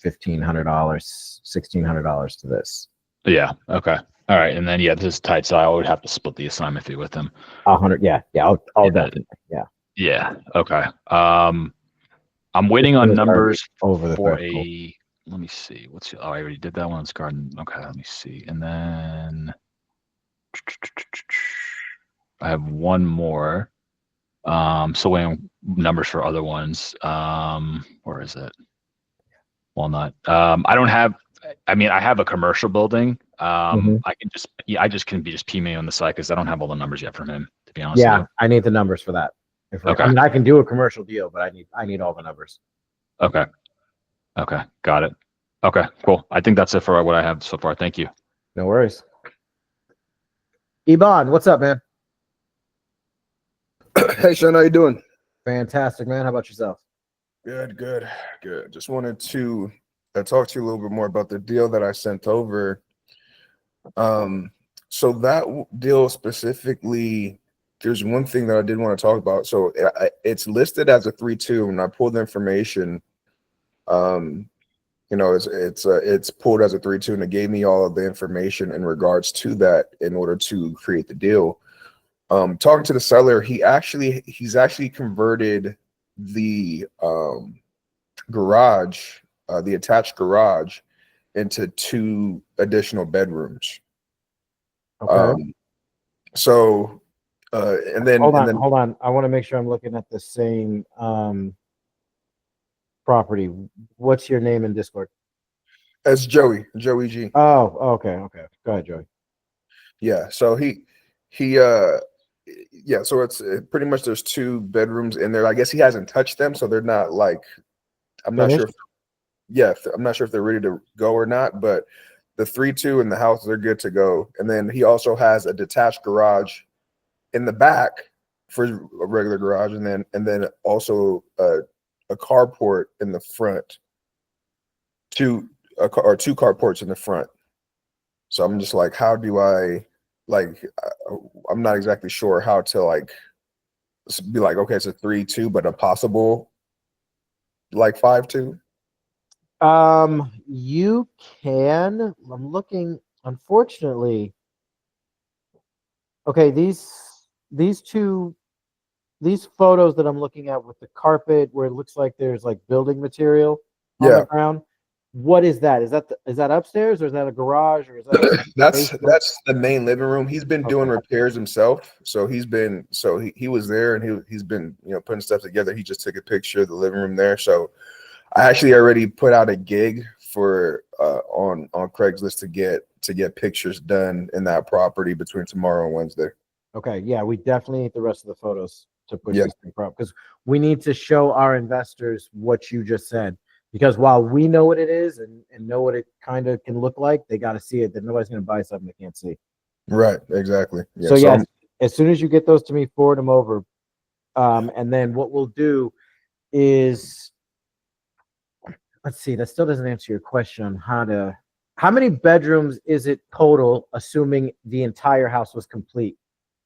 $1,500, $1,600 to this. Yeah. Okay. All right. And then this is tight, so I would have to split the assignment fee with him. 100. Yeah. I'll definitely. Yeah. Yeah. Okay. I'm waiting on numbers over for a. Let me see. I already did that one. It's garden. Okay. Let me see. And then I have one more. So waiting numbers for other ones. Where is it? Walnut. I don't have. I mean, I have a commercial building. I can just. I just can be PMA on the site because I don't have all the numbers yet from him. To be honest. Yeah, I need the numbers for that. Okay. I mean, I can do a commercial deal, but I need all the numbers. Okay. Okay. Got it. Okay. Cool. I think that's it for what I have so far. Thank you. No worries. Iban, what's up, man? Hey, Sean, how you doing? Fantastic, man. How about yourself? Good, good, good. Just wanted to talk to you a little bit more about the deal that I sent over. So that deal specifically, there's one thing that I did want to talk about. So it's listed as a 3-2, and I pulled the information. It's pulled as a 3-2, and it gave me all of the information in regards to that in order to create the deal. Talking to the seller, he's actually converted the garage, the attached garage, into 2 additional bedrooms. Okay. And then hold on. I want to make sure I'm looking at the same property. What's your name in Discord? That's Joey G. Oh, okay. Go ahead, Joey. Yeah. So so it's pretty much there's 2 bedrooms in there. I guess he hasn't touched them, so they're not like, I'm not sure. I'm not sure if they're ready to go or not, but the 3-2 in the house, they're good to go. And then he also has a detached garage in the back for a regular garage, and then also a carport in the front. 2 carports in the front. So I'm just like, how do I I'm not exactly sure how to be like, okay, it's a 3-2, but a possible 5-2. You can. I'm looking. Unfortunately, okay. These photos that I'm looking at with the carpet, where it looks like there's like building material on the ground. What is that? Is that upstairs, or is that a garage, or is that that's the main living room. He's been doing repairs himself, so he was there, and he's been putting stuff together. He just took a picture of the living room there. So I actually already put out a gig for on Craigslist to get pictures done in that property between tomorrow and Wednesday. Okay, yeah, we definitely need the rest of the photos to put this thing up, because we need to show our investors what you just said. Because while we know what it is and know what it kind of can look like, they got to see it. That nobody's going to buy something they can't see. Right, exactly. Yeah, so yes, as soon as you get those to me, forward them over. And then what we'll do is, let's see, that still doesn't answer your question on how many bedrooms is it total, assuming the entire house was complete?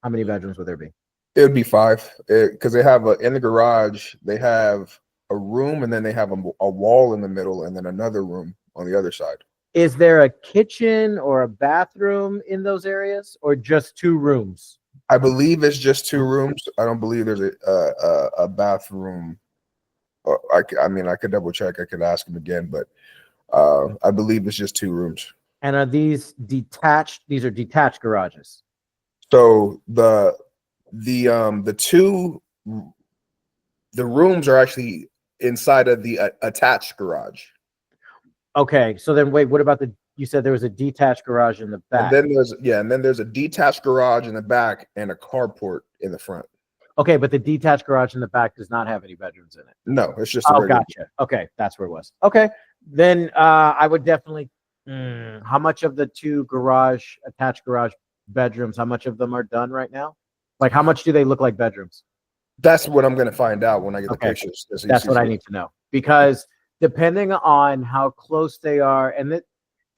How many bedrooms would there be? It would be 5, because they have in the garage, they have a room, and then they have a wall in the middle, and then another room on the other side. Is there a kitchen or a bathroom in those areas, or just 2 rooms? I believe it's just 2 rooms. I don't believe there's a bathroom. I could double check. I could ask him again, but I believe it's just 2 rooms. And are these detached? These are detached garages. So the rooms are actually inside of the attached garage. Okay, so then wait, what about you said there was a detached garage in the back? And then there's a detached garage in the back and a carport in the front. Okay, but the detached garage in the back does not have any bedrooms in it. No, it's just gotcha. Okay, that's where it was. Okay, then I would definitely. How much of the 2 attached garage bedrooms? How much of them are done right now? Like, how much do they look like bedrooms? That's what I'm going to find out when I get the pictures. That's what I need to know, because depending on how close they are, and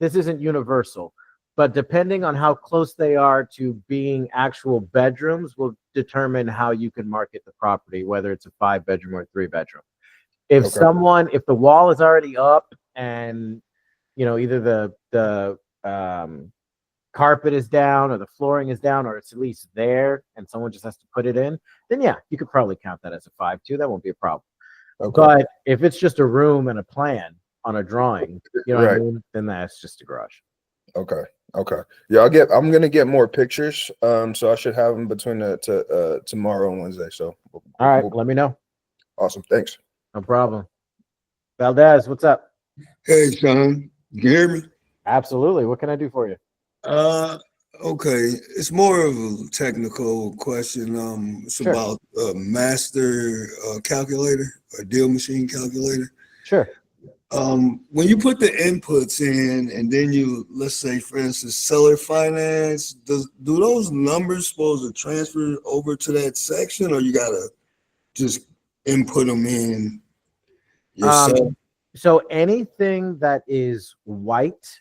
this isn't universal, but depending on how close they are to being actual bedrooms will determine how you can market the property, whether it's a 5-bedroom or a 3-bedroom. If the wall is already up and either the carpet is down or the flooring is down, or it's at least there and someone just has to put it in, then yeah, you could probably count that as a 5-2. That won't be a problem. Okay. But if it's just a room and a plan on a drawing, what I mean, then that's just a garage. Okay. Yeah, I'm gonna get more pictures. So I should have them between tomorrow and Wednesday. So all right, let me know. Awesome. Thanks. No problem. Valdez, what's up? Hey, Sean, you can hear me? Absolutely. What can I do for you? Okay, it's more of a technical question. It's about a master calculator, a deal machine calculator. Sure. When you put the inputs in and then you, let's say for instance, seller finance, do those numbers supposed to transfer over to that section, or you gotta just input them in yourself? So anything that is white,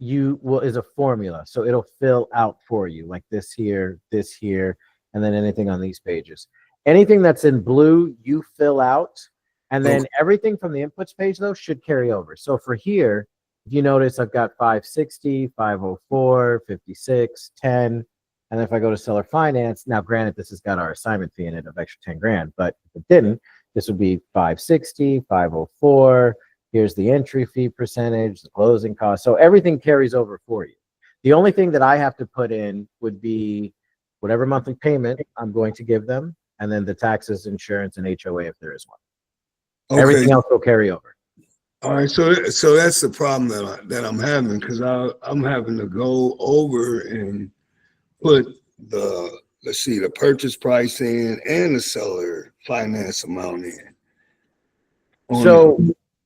is a formula. So it'll fill out for you, like this here, and then anything on these pages. Anything that's in blue, you fill out. And then everything from the inputs page, though, should carry over. So for here, if you notice, I've got 560, 504, 56, 10. And if I go to seller finance, now granted, this has got our assignment fee in it of extra 10 grand, but if it didn't, this would be 560, 504. Here's the entry fee percentage, the closing cost. So everything carries over for you. The only thing that I have to put in would be whatever monthly payment I'm going to give them, and then the taxes, insurance, and HOA if there is one. Okay. Everything else will carry over. All right, so that's the problem that I'm having, because I'm having to go over and put the purchase price in and the seller finance amount in.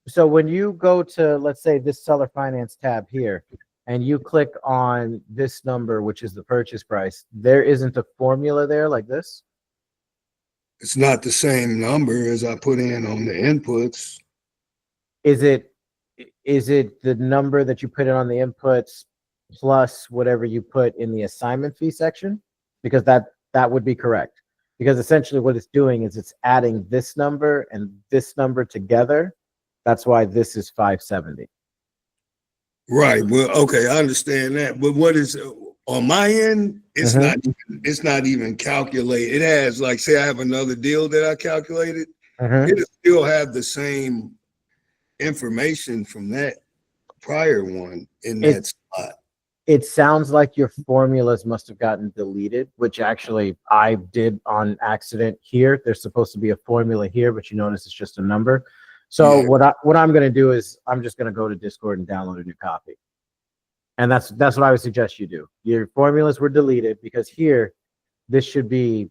So when you go to, let's say, this seller finance tab here, and you click on this number, which is the purchase price, there isn't a formula there like this? It's not the same number as I put in on the inputs. Is it the number that you put in on the inputs plus whatever you put in the assignment fee section? Because that would be correct. Because essentially what it's doing is it's adding this number and this number together. That's why this is 570. Right. Well, okay, I understand that. But what is on my end? It's not even calculated. It has, like, say I have another deal that I calculated. It'll still have the same information from that prior one in that spot. It sounds like your formulas must have gotten deleted, which actually I did on accident here. There's supposed to be a formula here, but you notice it's just a number. So what I'm going to do is I'm just going to go to Discord and download a new copy. And that's what I would suggest you do. Your formulas were deleted because here, this should be,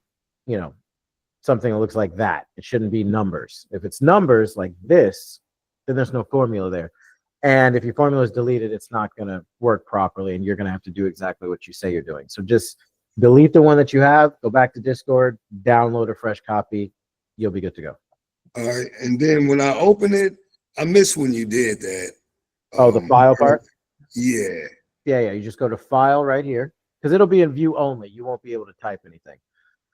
something that looks like that. It shouldn't be numbers. If it's numbers like this, then there's no formula there. And if your formula is deleted, it's not going to work properly, and you're going to have to do exactly what you say you're doing. So just delete the one that you have, go back to Discord, download a fresh copy. You'll be good to go. All right. And then when I open it, I missed when you did that. Oh, the file part? Yeah. Yeah. You just go to file right here because it'll be in view only. You won't be able to type anything.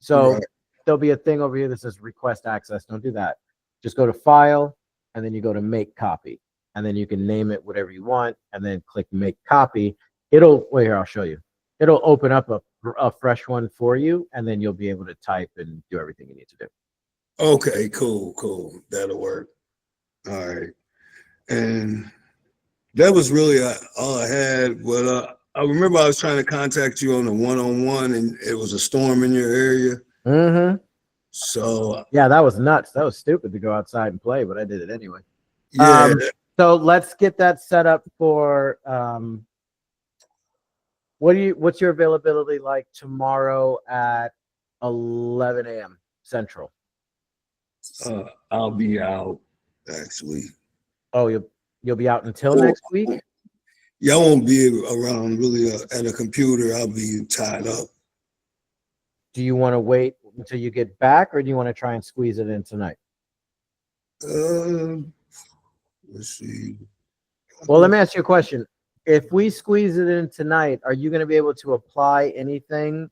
So there'll be a thing over here that says request access. Don't do that. Just go to file and then you go to make copy. And then you can name it whatever you want and then click make copy. Wait here, I'll show you. It'll open up a fresh one for you, and then you'll be able to type and do everything you need to do. Okay, cool. That'll work. All right. And that was really all I had. But I remember I was trying to contact you on the one-on-one, and it was a storm in your area. So yeah, that was nuts. That was stupid to go outside and play, but I did it anyway. Yeah. So let's get that set up for what's your availability like tomorrow at 11 a.m. Central? I'll be out actually. Oh, you'll be out until next week? Yeah, I won't be around really at a computer. I'll be tied up. Do you want to wait until you get back, or do you want to try and squeeze it in tonight? Let's see. Well, let me ask you a question. If we squeeze it in tonight, are you going to be able to apply anything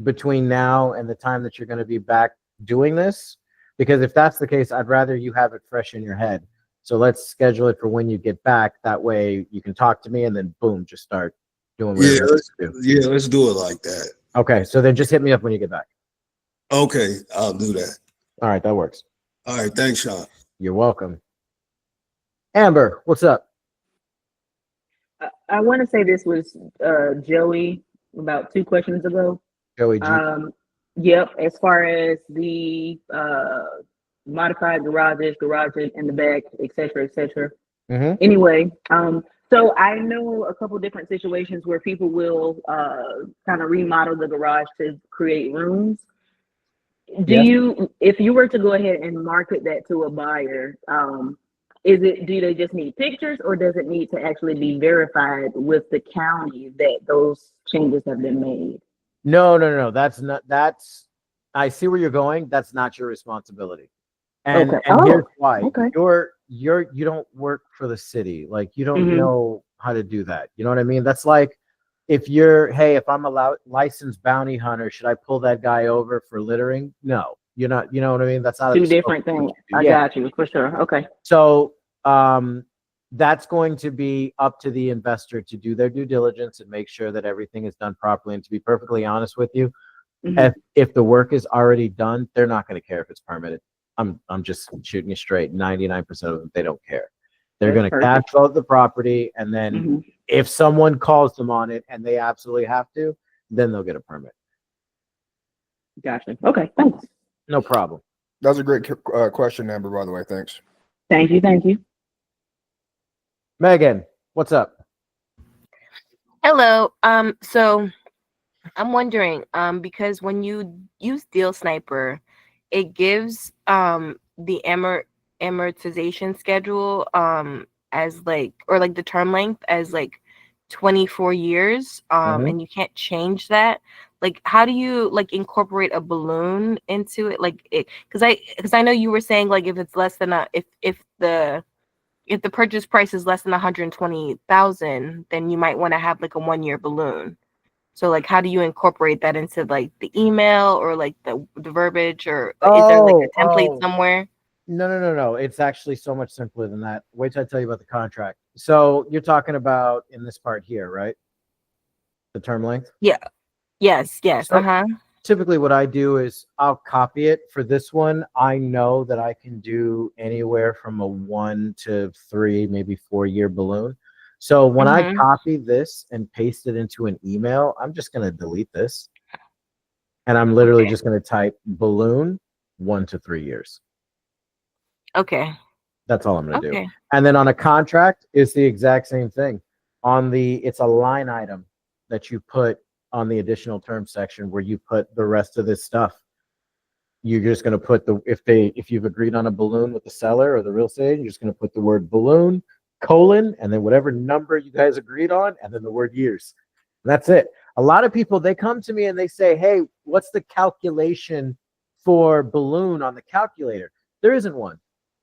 between now and the time that you're going to be back doing this? Because if that's the case, I'd rather you have it fresh in your head. So let's schedule it for when you get back. That way you can talk to me and then boom, just start doing whatever you do. Yeah, let's do it like that. Okay, so then just hit me up when you get back. Okay, I'll do that. All right, that works. All right, thanks, Sean. You're welcome. Amber, what's up? I want to say this was Joey about 2 questions ago. Joey G. Yep, as far as the modified garages in the back, et cetera. Anyway, so I know a couple different situations where people will kind of remodel the garage to create rooms. If you were to go ahead and market that to a buyer, do they just need pictures, or does it need to actually be verified with the county that those changes have been made? No. That's I see where you're going. That's not your responsibility. And Okay. here's why. Okay. You don't work for the city. Like, you don't Mhm. know how to do that. You know what I mean? That's like if if I'm a licensed bounty hunter, should I pull that guy over for littering? No, you're not. You know what I mean? That's not Two the scope different of what things. you do. I Yeah. got you for sure. Okay. So that's going to be up to the investor to do their due diligence and make sure that everything is done properly. And to be perfectly honest with you, Mhm. if the work is already done, they're not going to care if it's permitted. I'm just shooting you straight. 99% of them, they don't care. They're That's going to cash perfect. flow the property, and then Mhm. if someone calls them on it and they absolutely have to, then they'll get a permit. Gotcha. Okay. Thanks. No problem. That was a great question, Amber, by the way. Thanks. Thank you. Thank you. Megan, what's up? Hello. So I'm wondering, because when you use Deal Sniper, it gives the amortization schedule as like, or like the term length as like 24 years, Mhm. and you can't change that. Like, how do you like incorporate a balloon into it? Like it, because I know you were saying like if it's less than if the purchase price is less than 120,000, then you might want to have like a 1-year balloon. So like, how do you incorporate that into like the email or like the verbiage, or is there like a template somewhere? No. It's actually so much simpler than that. Wait till I tell you about the contract. So you're talking about in this part here, right? The term length? Yeah. Yes. So typically what I do is I'll copy it. For this one, I know that I can do anywhere from a 1 to 3, maybe 4-year balloon. So when I copy this and paste it into an email, I'm just going to delete this. And I'm literally just going to type balloon 1 to 3 years. Okay. That's all I'm going to do. And then on a contract, it's the exact same thing. It's a line item that you put on the additional term section where you put the rest of this stuff. You're just going to put if you've agreed on a balloon with the seller or the real estate, you're just going to put the word balloon, colon, and then whatever number you guys agreed on, and then the word years. And that's it. A lot of people, they come to me and they say, hey, what's the calculation for balloon on the calculator? There isn't one.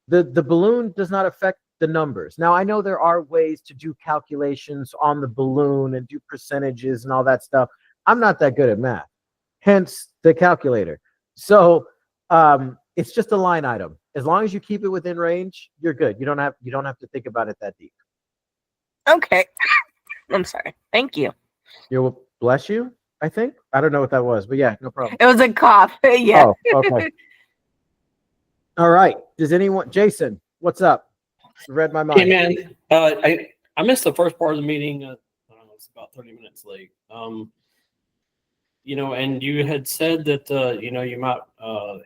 The balloon does not affect the numbers. Now, I know there are ways to do calculations on the balloon and do percentages and all that stuff. I'm not that good at math, hence the calculator. So it's just a line item. As long as you keep it within range, you're good. You don't have to think about it that deep. Okay. I'm sorry. Thank you. Bless you, I think. I don't know what that was, but yeah, no problem. It was a cough. Yeah. Oh, okay. All right. Jason, what's up? You read my mind. Hey, man. I missed the first part of the meeting. I don't know, it's about 30 minutes late. And you had said that, you might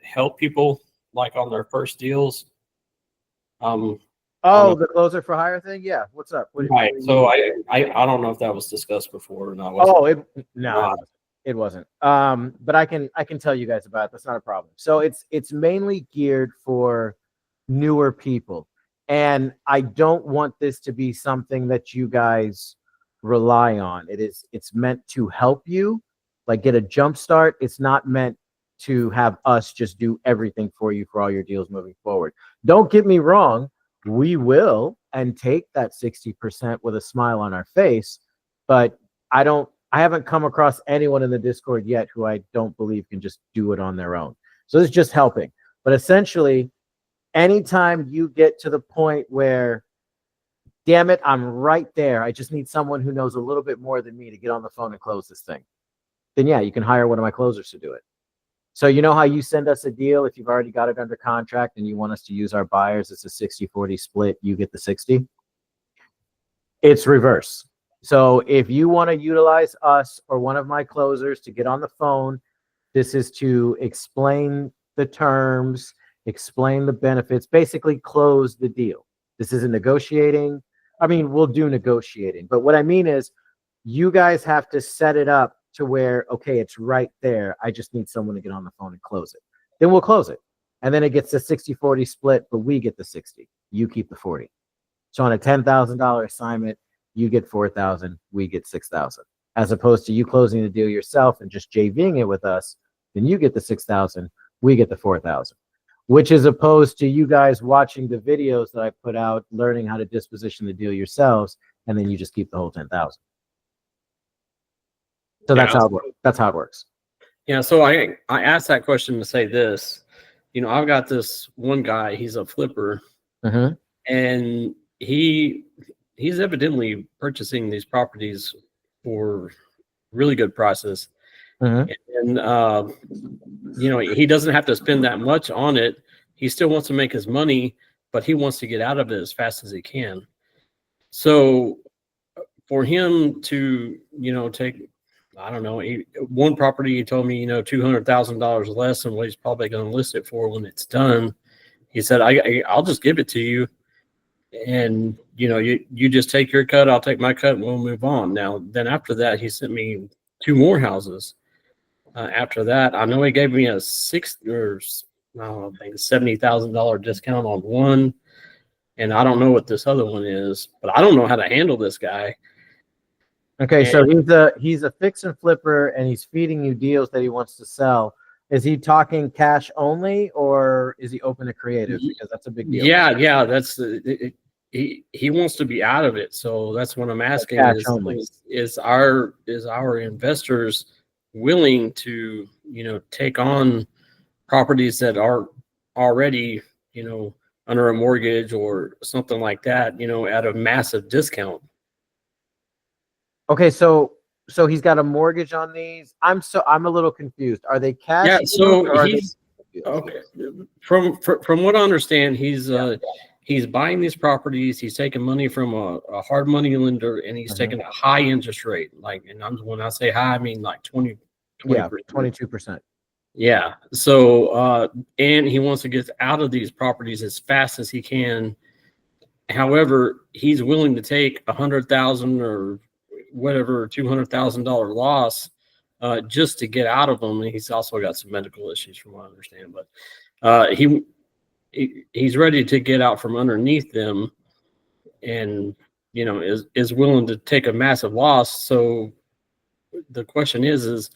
help people like on their first deals. The closer for hire thing? Yeah. What's up? Right. So I don't know if that was discussed before or not. It wasn't. But I can tell you guys about it. That's not a problem. So it's mainly geared for newer people. And I don't want this to be something that you guys rely on. It's meant to help you, like get a jump start. It's not meant to have us just do everything for you for all your deals moving forward. Don't get me wrong. We will and take that 60% with a smile on our face, but I haven't come across anyone in the Discord yet who I don't believe can just do it on their own. So it's just helping. But essentially, anytime you get to the point where, damn it, I'm right there, I just need someone who knows a little bit more than me to get on the phone and close this thing, then yeah, you can hire one of my closers to do it. So you know how you send us a deal if you've already got it under contract and you want us to use our buyers, it's a 60-40 split, you get the 60. It's reverse. So if you want to utilize us or one of my closers to get on the phone, this is to explain the terms, explain the benefits, basically close the deal. This isn't negotiating. I mean, we'll do negotiating, but what I mean is you guys have to set it up to where, okay, it's right there. I just need someone to get on the phone and close it. Then we'll close it. And then it gets a 60-40 split, but we get the 60. you keep the 40. So on a $10,000 assignment, you get 4,000, we get 6,000. As opposed to you closing the deal yourself and just JVing it with us, then you get the 6,000, we get the 4,000. Which is opposed to you guys watching the videos that I put out, learning how to disposition the deal yourselves, and then you just keep the whole 10,000. So that's how it works. That's how it works. Yeah. So I asked that question to say this. You know, I've got this one guy. He's a flipper, and he's evidently purchasing these properties for really good prices. And you know, he doesn't have to spend that much on it. He still wants to make his money, but he wants to get out of it as fast as he can. So for him to, you know, take, I don't know, one property, he told me, you know, $200,000 less than what he's probably going to list it for when it's done. He said, I'll just give it to you. And, you know, you just take your cut, I'll take my cut, and we'll move on. Now, then after that, he sent me 2 more houses. After that, I know he gave me a $70,000 discount on one. And I don't know what this other one is, but I don't know how to handle this guy. Okay, so he's a fix and flipper, and he's feeding you deals that he wants to sell. Is he talking cash only, or is he open to creative? Because that's a big deal. Yeah, that's he wants to be out of it. So that's what I'm asking: is our investors willing to, you know, take on properties that are already, you know, under a mortgage or something like that, you know, at a massive discount? Okay, so he's got a mortgage on these. I'm a little confused. Are they cash? Yeah, so he's okay. From what I understand, he's buying these properties. He's taking money from a hard money lender, and he's taking a high interest rate. Like, and when I say high, I mean like 20%. Yeah, 22%. Yeah. So, and he wants to get out of these properties as fast as he can. However, he's willing to take $100,000 or whatever $200,000 loss just to get out of them. And he's also got some medical issues, from what I understand. But he's ready to get out from underneath them, and, you know, is willing to take a massive loss. So the question is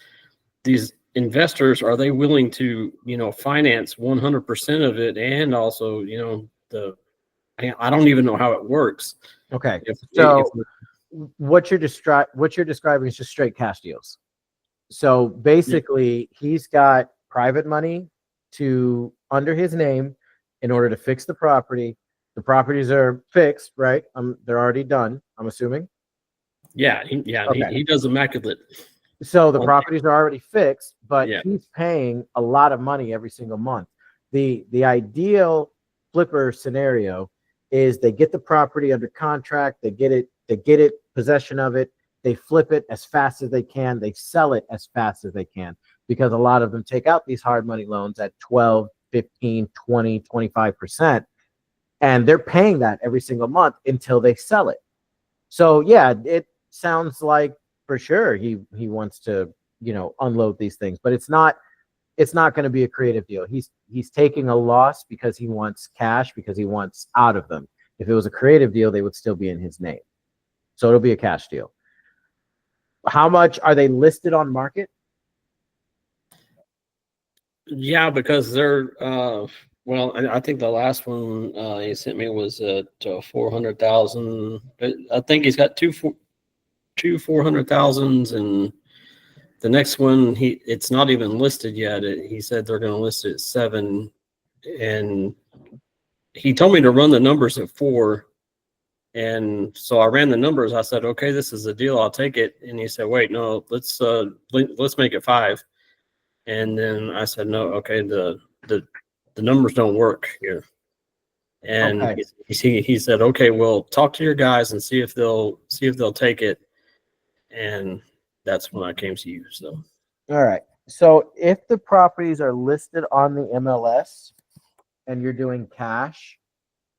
these investors, are they willing to, you know, finance 100% of it? And also, you know, I don't even know how it works. Okay. What you're describing is just straight cash deals. So basically, he's got private money under his name in order to fix the property. The properties are fixed, right? They're already done, I'm assuming. Yeah, he does immaculate. So the properties are already fixed, but he's paying a lot of money every single month. The ideal flipper scenario is they get the property under contract, they get it possession of it, they flip it as fast as they can, they sell it as fast as they can, because a lot of them take out these hard money loans at 12, 15, 20, 25%, and they're paying that every single month until they sell it. So yeah, it sounds like for sure he wants to, you know, unload these things, but it's not going to be a creative deal. He's taking a loss because he wants cash, because he wants out of them. If it was a creative deal, they would still be in his name. So it'll be a cash deal. How much are they listed on market? Yeah, because they're well, I think the last one he sent me was at 400,000. I think he's got two 400,000s, and the next one it's not even listed yet. He said they're going to list it at 7, and he told me to run the numbers at 4. And so I ran the numbers. I said, okay, this is the deal, I'll take it. And he said, wait, no, let's make it 5. And then I said, no, okay, the numbers don't work here. And okay. He said, okay, well, talk to your guys and see if they'll take it. And that's when I came to you. So, all right. So if the properties are listed on the MLS and you're doing cash,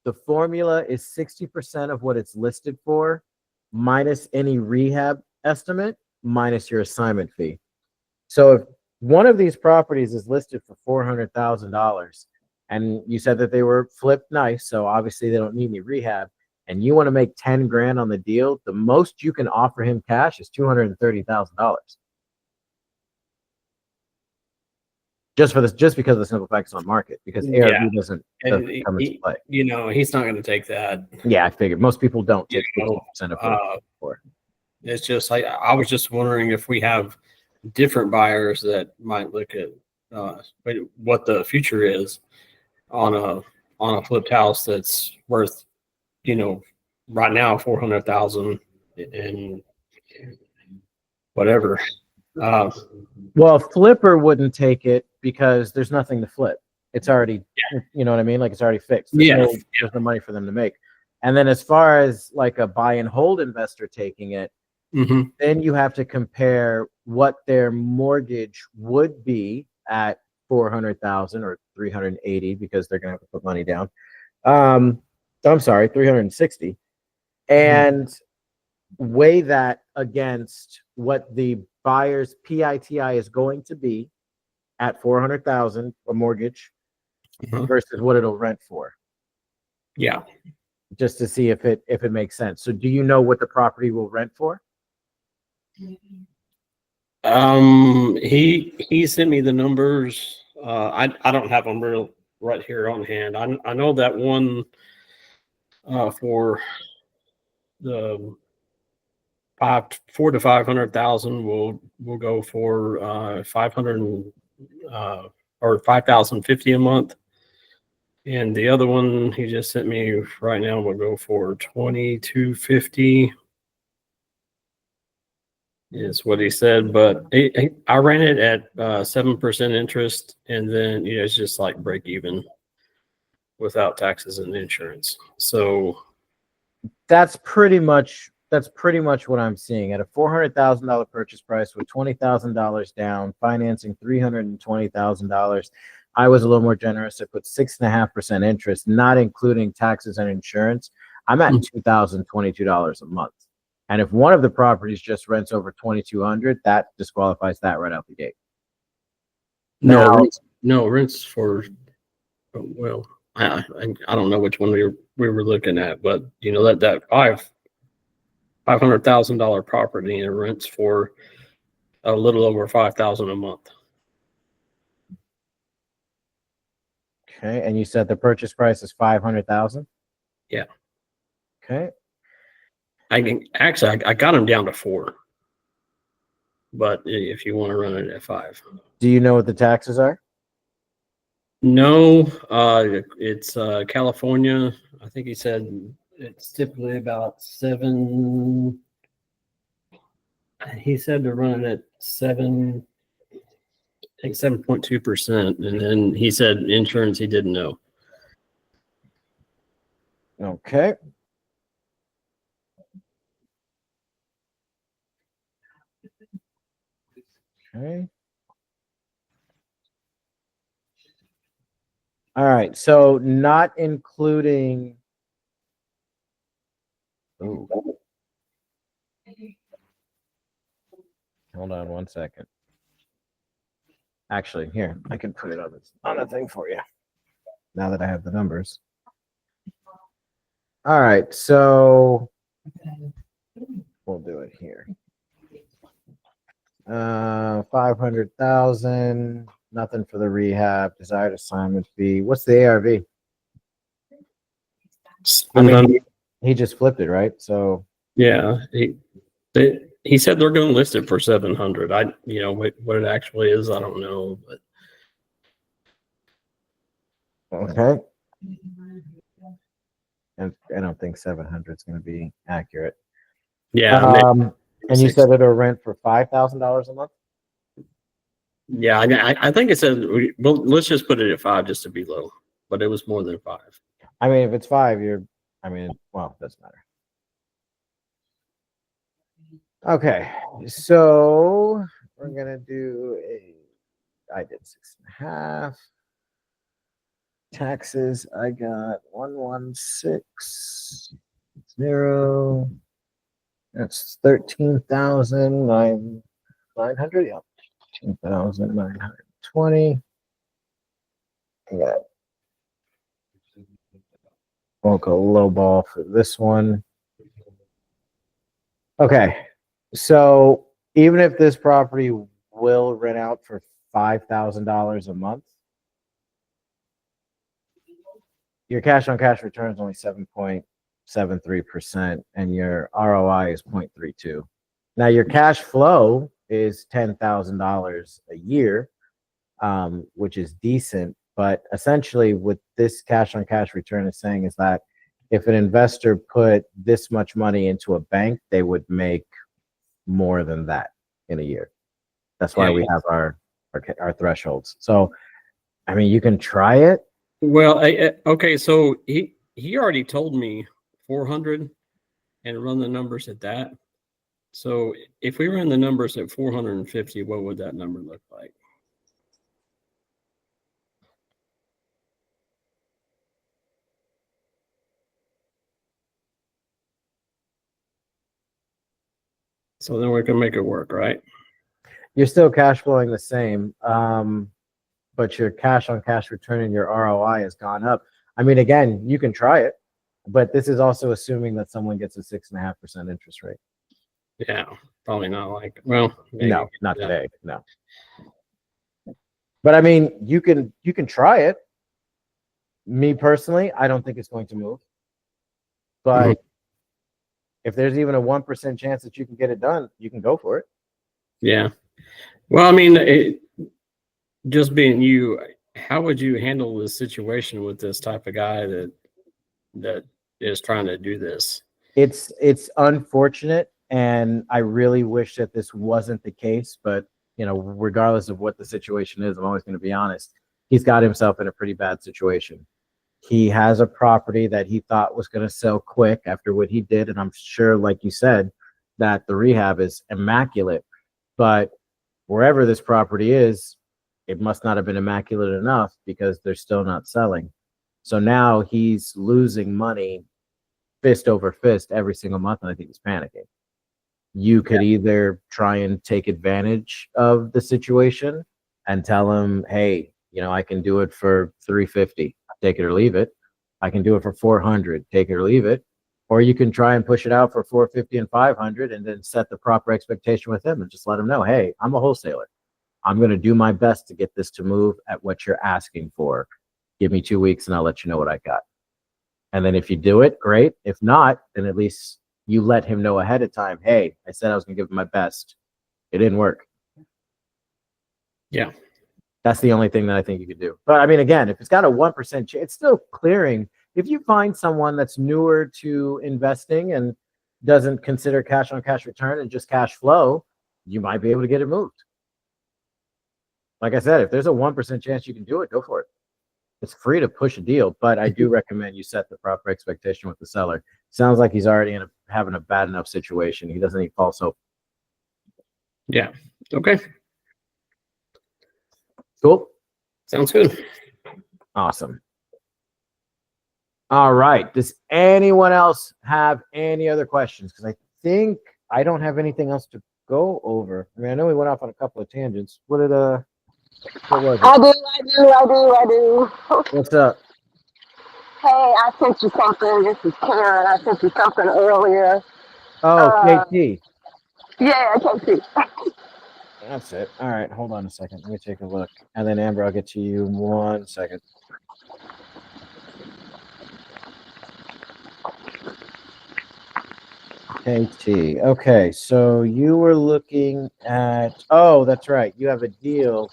the formula is 60% of what it's listed for, minus any rehab estimate, minus your assignment fee. So if one of these properties is listed for $400,000 and you said that they were flipped nice, so obviously they don't need any rehab, and you want to make 10 grand on the deal, the most you can offer him cash is $230,000. Just because of the simple fact it's on market, because ARV doesn't come into play. You know, he's not going to take that. Yeah, I figured most people don't take 50% of for. It's just I was just wondering if we have different buyers that might look at what the future is on a flipped house that's worth, you know, right now 400,000 and whatever. Well, a flipper wouldn't take it because there's nothing to flip. It's already, you know what I mean? Like it's already fixed. There's no money for them to make. And then as far as like a buy and hold investor taking it, then you have to compare what their mortgage would be at 400,000 or 380 because they're going to have to put money down. I'm sorry, 360, and weigh that against what the buyer's PITI is going to be at 400,000 a mortgage versus what it'll rent for. Yeah. Just to see if it makes sense. So do you know what the property will rent for? He sent me the numbers. I don't have them right here on hand. I know that one for the 400 to 500,000 will go for 500 or 5,050 a month, and the other one he just sent me right now will go for 2,250. Is what he said, but I ran it at 7% interest, and then it's just like break even without taxes and insurance. So that's pretty much what I'm seeing at a $400,000 purchase price with $20,000 down, financing $320,000. I was a little more generous. I put 6.5% interest, not including taxes and insurance. I'm at $2,022 a month. And if one of the properties just rents over $2,200, that disqualifies that right out the gate. Rents for, well, I don't know which one we were looking at, but that $500,000 property and rents for a little over $5,000 a month. Okay, and you said the purchase price is $500,000. Yeah. Okay. I got him down to 4, but if you want to run it at 5. Do you know what the taxes are? No, it's California. I think he said it's typically about 7. He said they're running at 7, I think 7.2%, and then he said insurance he didn't know. Okay. Okay. All right. So not including. Ooh. Hold on one second. Actually, here, I can put it on a thing for you. Now that I have the numbers. All right. So we'll do it here. 500,000, nothing for the rehab, desired assignment fee. What's the ARV? I mean, he just flipped it, right? So yeah, he said they're going to list it for 700. What it actually is, I don't know, but okay. And I don't think 700 is going to be accurate. Yeah. And you said it'll rent for $5,000 a month? Yeah, I think it said, well, let's just put it at 5 just to be low, but it was more than 5. I mean, if it's 5, well, it doesn't matter. Okay, so we're going to do I did 6.5. Taxes, I got 116.0. That's 13,900. Yeah, 13,920. I got Won't go low ball for this one. Okay, so even if this property will rent out for $5,000 a month, your cash on cash return is only 7.73%, and your ROI is 0.32. Now your cash flow is $10,000 a year, which is decent. But essentially, what this cash on cash return is saying is that if an investor put this much money into a bank, they would make more than that in a year. That's why we have our thresholds. So, I mean, you can try it. Well, okay, so he already told me 400 and run the numbers at that. So if we ran the numbers at 450, what would that number look like? So then we can make it work, right? You're still cash flowing the same, but your cash on cash return and your ROI has gone up. I mean, again, you can try it, but this is also assuming that someone gets a 6.5% interest rate. Yeah, probably not like, well, maybe. No, not today. No. But I mean, you can try it. Me personally, I don't think it's going to move. But if there's even a 1% chance that you can get it done, you can go for it. Yeah. Well, I mean, just being you, how would you handle this situation with this type of guy that is trying to do this? It's unfortunate, and I really wish that this wasn't the case. But you know, regardless of what the situation is, I'm always going to be honest. He's got himself in a pretty bad situation. He has a property that he thought was going to sell quick after what he did, and I'm sure, like you said, that the rehab is immaculate. But wherever this property is, it must not have been immaculate enough because they're still not selling. So now he's losing money fist over fist every single month, and I think he's panicking. You could either try and take advantage of the situation and tell him, hey, you know, I can do it for $350, take it or leave it. I can do it for $400, take it or leave it. Or you can try and push it out for $450 and $500 and then set the proper expectation with him and just let him know, hey, I'm a wholesaler. I'm going to do my best to get this to move at what you're asking for. Give me 2 weeks and I'll let you know what I got. And then if you do it, great. If not, then at least you let him know ahead of time, hey, I said I was going to give him my best. It didn't work. Yeah. That's the only thing that I think you could do. But I mean, again, if it's got a 1% chance, it's still clearing. If you find someone that's newer to investing and doesn't consider cash on cash return and just cash flow, you might be able to get it moved. Like I said, if there's a 1% chance you can do it, go for it. It's free to push a deal, but I do recommend you set the proper expectation with the seller. Sounds like he's already having a bad enough situation. He doesn't need false hope. Yeah. Okay. Cool. Sounds good. Awesome. All right. Does anyone else have any other questions? Because I think I don't have anything else to go over. I mean, I know we went off on a couple of tangents. What was it? I do. What's up? Hey, I sent you something. This is Karen. I sent you something earlier. Oh, KT. Yeah, KT. That's it. All right. Hold on a second. Let me take a look. And then, Amber, I'll get to you in 1 second. KT. Okay. So you were looking at, oh, that's right. You have a deal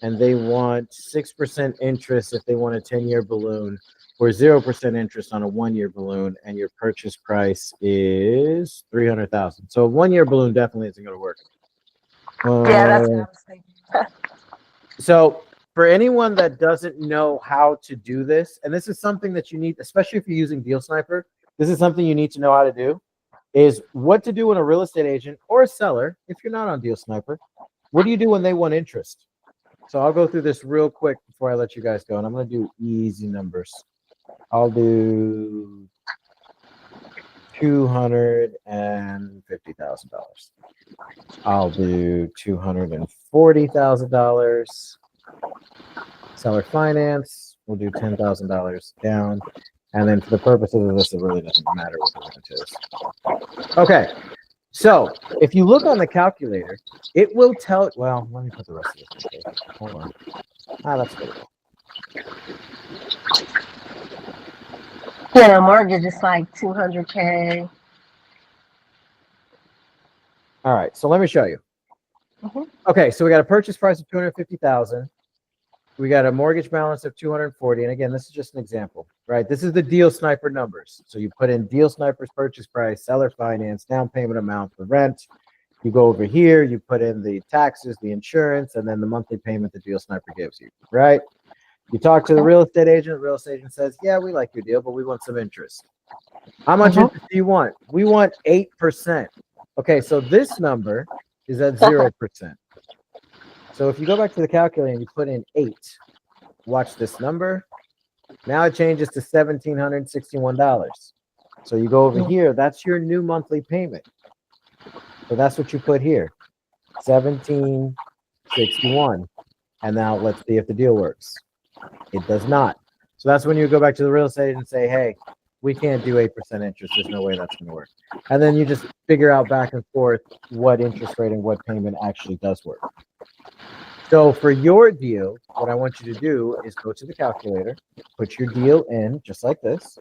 and they want 6% interest if they want a 10-year balloon or 0% interest on a 1-year balloon. And your purchase price is $300,000. So a 1-year balloon definitely isn't going to work. Yeah, that's what I was thinking. So for anyone that doesn't know how to do this, and this is something that you need, especially if you're using Deal Sniper, this is something you need to know how to do, is what to do when a real estate agent or a seller, if you're not on Deal Sniper, what do you do when they want interest? So I'll go through this real quick before I let you guys go, and I'm going to do easy numbers. I'll do $250,000. I'll do $240,000. Seller finance, we'll do $10,000 down. And then for the purposes of this, it really doesn't matter what the rent is. Okay. So if you look on the calculator, it will tell, well, let me put the rest of this in case. Hold on. That's good. Yeah, the mortgage is like 200K. All right. So let me show you. Okay. So we got a purchase price of 250,000. We got a mortgage balance of 240. And again, this is just an example, right? This is the deal sniper numbers. So you put in deal sniper's purchase price, seller finance, down payment amount for rent. You go over here, you put in the taxes, the insurance, and then the monthly payment the deal sniper gives you, right? You talk to the real estate agent. The real estate agent says, yeah, we like your deal, but we want some interest. How much interest do you want? We want 8%. Okay, so this number is at 0%. So if you go back to the calculator and you put in 8, watch this number. Now it changes to $1,761. So you go over here, that's your new monthly payment. So that's what you put here, $1,761. And now let's see if the deal works. It does not. So that's when you go back to the real estate agent and say, hey, we can't do 8% interest. There's no way that's going to work. And then you just figure out back and forth what interest rate and what payment actually does work. So for your deal, what I want you to do is go to the calculator, put your deal in just like this,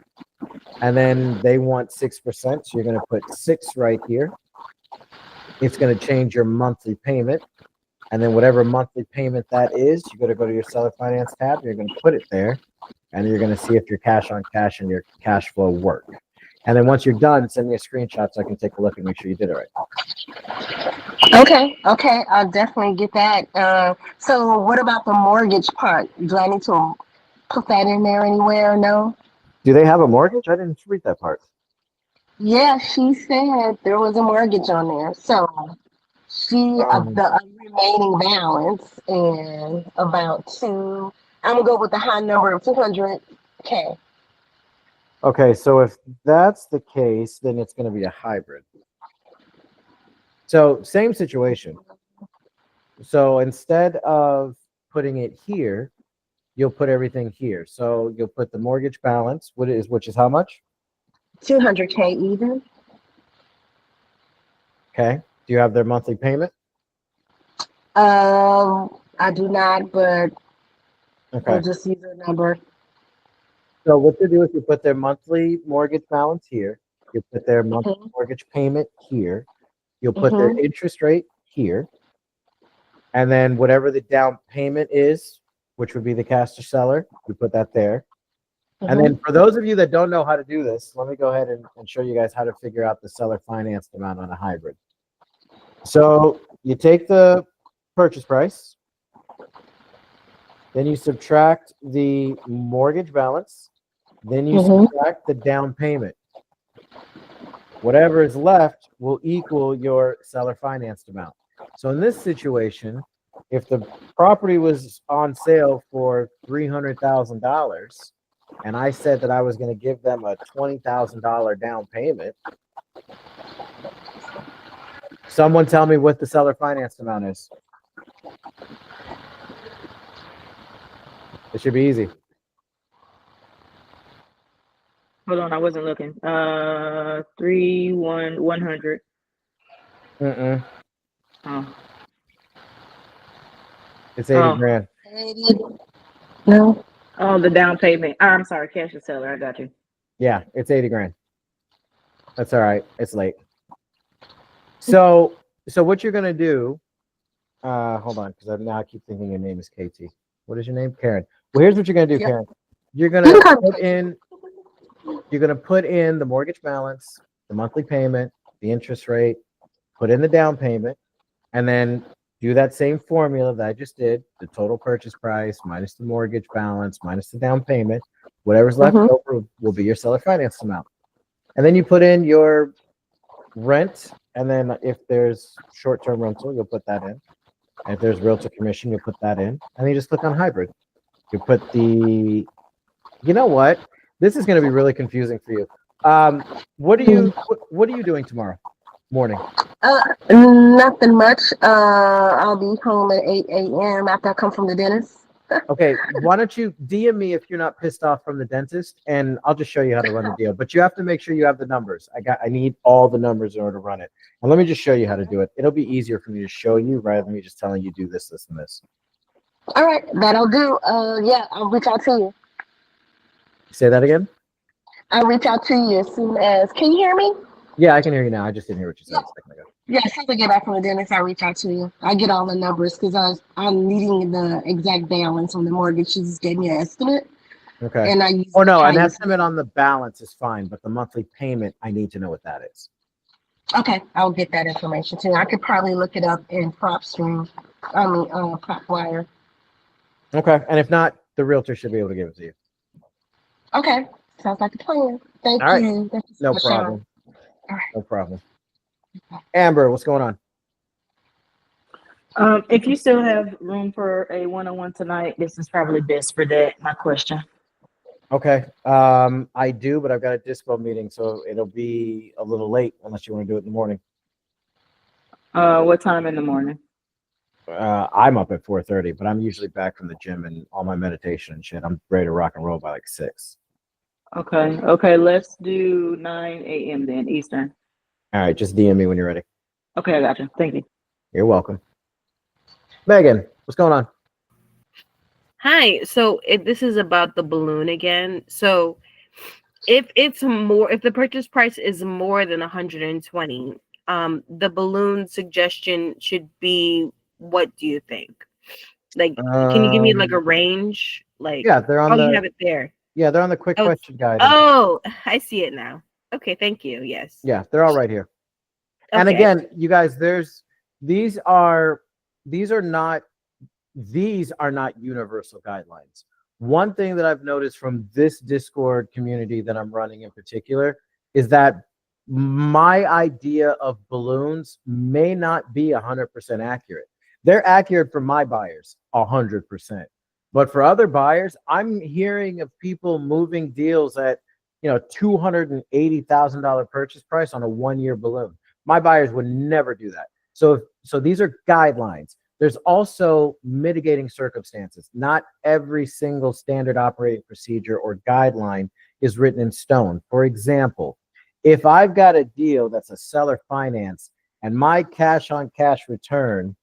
and then they want 6%. So you're going to put 6 right here. It's going to change your monthly payment. And then whatever monthly payment that is, you're going to go to your seller finance tab. You're going to put it there, and you're going to see if your cash on cash and your cash flow work. And then once you're done, send me a screenshot so I can take a look and make sure you did it right. Okay, I'll definitely get that. So what about the mortgage part? Do I need to put that in there anywhere? No? Do they have a mortgage? I didn't read that part. Yeah, she said there was a mortgage on there. So the remaining balance and about I'm gonna go with the high number of 200K. Okay, so if that's the case, then it's going to be a hybrid. So same situation. So instead of putting it here, you'll put everything here. So you'll put the mortgage balance, which is how much? 200K even. Okay. Do you have their monthly payment? I do not, but Okay. I'll just use a number. So what you do is you put their monthly mortgage balance here. You put their monthly mortgage payment here. You'll put their interest rate here. And then whatever the down payment is, which would be the cash to seller, you put that there. And then for those of you that don't know how to do this, let me go ahead and show you guys how to figure out the seller financed amount on a hybrid. So you take the purchase price, then you subtract the mortgage balance, then you subtract the down payment. Whatever is left will equal your seller financed amount. So in this situation, if the property was on sale for $300,000 and I said that I was going to give them a $20,000 down payment, someone tell me what the seller financed amount is. It should be easy. Hold on, I wasn't looking. 100. Oh. It's 80 grand. No. Oh, the down payment. Oh, I'm sorry, cash to seller. I got you. Yeah, it's 80 grand. That's all right. It's late. So what you're gonna do? Hold on, because now I keep thinking your name is KT. What is your name? Karen. Well, here's what you're gonna do, Karen. You're gonna put in the mortgage balance, the monthly payment, the interest rate, put in the down payment, and then do that same formula that I just did, the total purchase price minus the mortgage balance minus the down payment. Whatever's left over will be your seller finance amount. And then you put in your rent, and then if there's short-term rental, you'll put that in. And if there's realtor commission, you'll put that in. And then you just click on hybrid. You put you know what? This is going to be really confusing for you. What are you doing tomorrow morning? Nothing much. I'll be home at 8 a.m. after I come from the dentist. Okay, why don't you DM me if you're not pissed off from the dentist, and I'll just show you how to run the deal. But you have to make sure you have the numbers. I need all the numbers in order to run it. And let me just show you how to do it. It'll be easier for me to show you rather than me just telling you do this, this, and this. All right, that'll do. Yeah, I'll reach out to you. Say that again? I'll reach out to you as soon as. Can you hear me? Yeah, I can hear you now. I just didn't hear what you said a second ago. Yeah, as soon as I get back from the dentist, I'll reach out to you. I get all the numbers because I'm needing the exact balance on the mortgage. She just gave me an estimate. Okay. And I use Oh no, an estimate on the balance is fine, but the monthly payment, I need to know what that is. Okay, I'll get that information too. I could probably look it up in PropStream. PropWire. Okay, and if not, the realtor should be able to give it to you. Okay, sounds like a plan. Thank All right. you. Thank you so No much, problem. All right. No problem. Amber, what's going on? If you still have room for a one-on-one tonight, this is probably best for that. My question. Okay. I do, but I've got a dispo meeting, so it'll be a little late unless you want to do it in the morning. What time in the morning? I'm up at 4:30, but I'm usually back from the gym and all my meditation and shit. I'm ready to rock and roll by like 6. Okay. Okay. Let's do 9 a.m. then Eastern. All right, just DM me when you're ready. Okay, I got you. Thank you. You're welcome. Megan, what's going on? Hi. So this is about the balloon again. So if the purchase price is more than 120, the balloon suggestion should be, what do you think? Like, can you give me like a range? Like, Yeah, they're on you have it there. Yeah, they're on the quick question guide. Oh, I see it now. Okay, thank you. Yes. Yeah, they're all right here. And Okay. again, you guys, these are not universal guidelines. One thing that I've noticed from this Discord community that I'm running in particular is that my idea of balloons may not be 100% accurate. They're accurate for my buyers 100%. But for other buyers, I'm hearing of people moving deals at, $280,000 purchase price on a 1-year balloon. My buyers would never do that. So these are guidelines. There's also mitigating circumstances. Not every single standard operating procedure or guideline is written in stone. For example, if I've got a deal that's a seller finance and my cash on cash return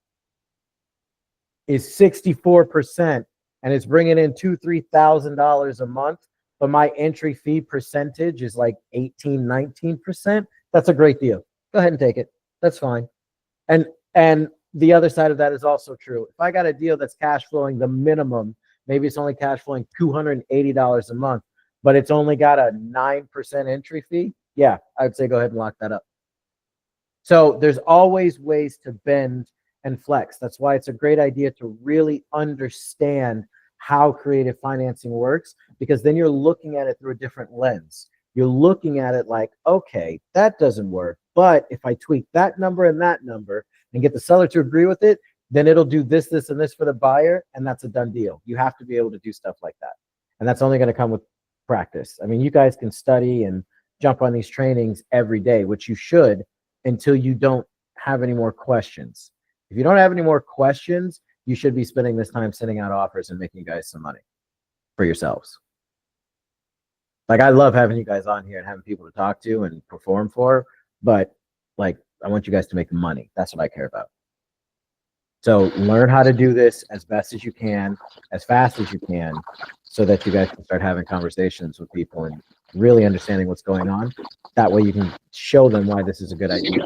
is 64% and it's bringing in $2,000-$3,000 a month, but my entry fee percentage is like 18-19%, that's a great deal. Go ahead and take it. That's fine. And the other side of that is also true. If I got a deal that's cash flowing the minimum, maybe it's only cash flowing $280 a month, but it's only got a 9% entry fee, yeah, I would say go ahead and lock that up. So there's always ways to bend and flex. That's why it's a great idea to really understand how creative financing works, because then you're looking at it through a different lens. You're looking at it like, okay, that doesn't work, but if I tweak that number and get the seller to agree with it, then it'll do this, this, and this for the buyer, and that's a done deal. You have to be able to do stuff like that. And that's only going to come with practice. I mean, you guys can study and jump on these trainings every day, which you should, until you don't have any more questions. If you don't have any more questions, you should be spending this time sending out offers and making you guys some money for yourselves. Like, I love having you guys on here and having people to talk to and perform for, but like, I want you guys to make money. That's what I care about. So learn how to do this as best as you can, as fast as you can, so that you guys can start having conversations with people and really understanding what's going on. That way you can show them why this is a good idea.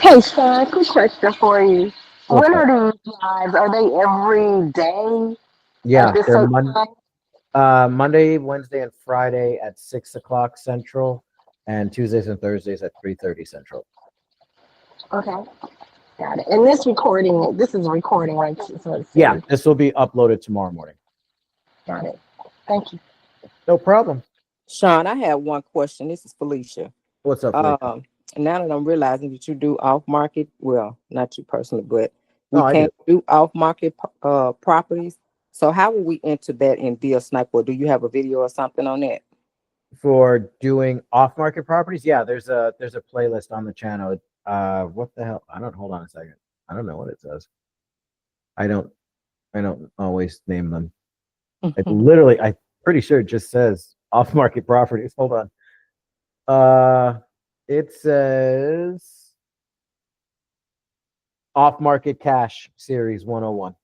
Hey, Sean, quick question for you. What's When up? are these lives? Are they every day? Yeah, At this they're certain time? Monday, Wednesday, and Friday at 6 o'clock Central, and Tuesdays and Thursdays at 3:30 Central. Okay, got it. And this is a recording, right? So it's Yeah, this will be uploaded tomorrow morning. Got it. Thank you. No problem. Sean, I have one question. This is Felicia. What's up, Felicia? Now that I'm realizing that you do off market, well, not you personally, but we No, I can't do off market properties. So how will we enter that in Deal Sniper? Do you have a video or something on that? For doing off-market properties, yeah, there's a playlist on the channel. What the hell? Hold on a second. I don't know what it says. I don't always name them. It literally, I'm pretty sure it just says off-market properties. Hold on. It says off-market cash series 101.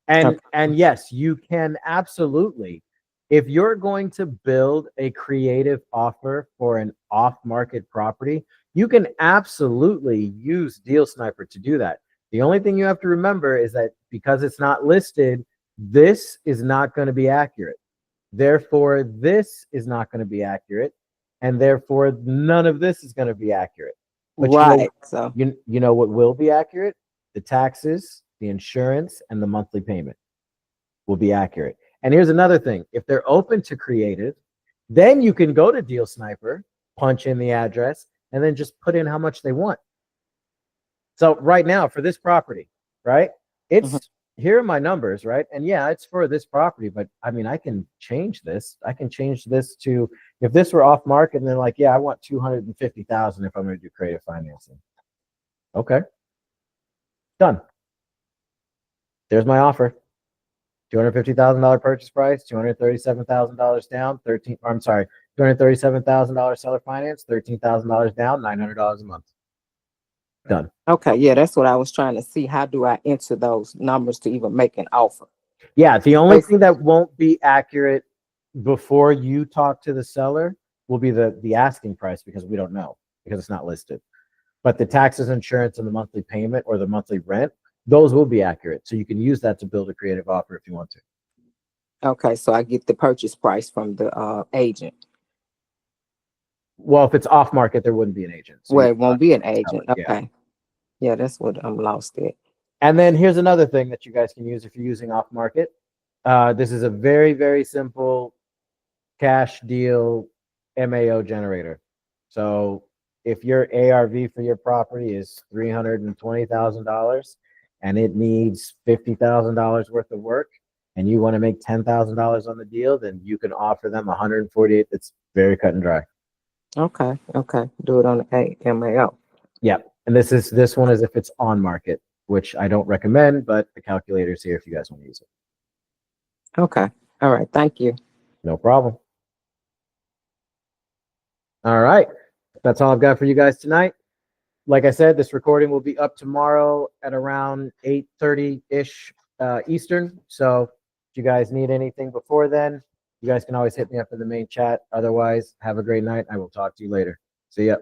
And yes, you can absolutely, if you're going to build a creative offer for an off-market property, you can absolutely use Deal Sniper to do that. The only thing you have to remember is that because it's not listed, this is not going to be accurate. Therefore, this is not going to be accurate. And therefore, none of this is going to be accurate. But Right. you know what will be accurate? The taxes, the insurance, and the monthly payment will be accurate. And here's another thing. If they're open to creative, then you can go to Deal Sniper, punch in the address, and then just put in how much they want. So right now for this property, right? It's here are my numbers, right? And yeah, it's for this property, but I mean, I can change this. I can change this to, if this were off market and they're like, yeah, I want 250,000 if I'm going to do creative financing. Okay. Done. There's my offer. $250,000 purchase price, $237,000 down, $237,000 seller finance, $13,000 down, $900 a month. Done. Okay, yeah, that's what I was trying to see. How do I enter those numbers to even make an offer? Yeah, the only thing that won't be accurate before you talk to the seller will be the asking price, because we don't know, because it's not listed. But the taxes, insurance, and the monthly payment or the monthly rent, those will be accurate. So you can use that to build a creative offer if you want to. Okay, so I get the purchase price from the agent. Well, if it's off market, there wouldn't be an agent. So Well, it won't be an agent. seller, yeah. Okay. Yeah, that's what I'm lost at. And then here's another thing that you guys can use if you're using off market. This is a very, very simple cash deal MAO generator. So if your ARV for your property is $320,000 and it needs $50,000 worth of work, and you want to make $10,000 on the deal, then you can offer them 148. It's very cut and dry. Okay. Do it on the MAO. Yeah. And this one is if it's on market, which I don't recommend, but the calculator's here if you guys want to use it. Okay. All right. Thank you. No problem. All right. That's all I've got for you guys tonight. Like I said, this recording will be up tomorrow at around 8:30-ish Eastern. So if you guys need anything before then, you guys can always hit me up in the main chat. Otherwise, have a great night. I will talk to you later. See ya.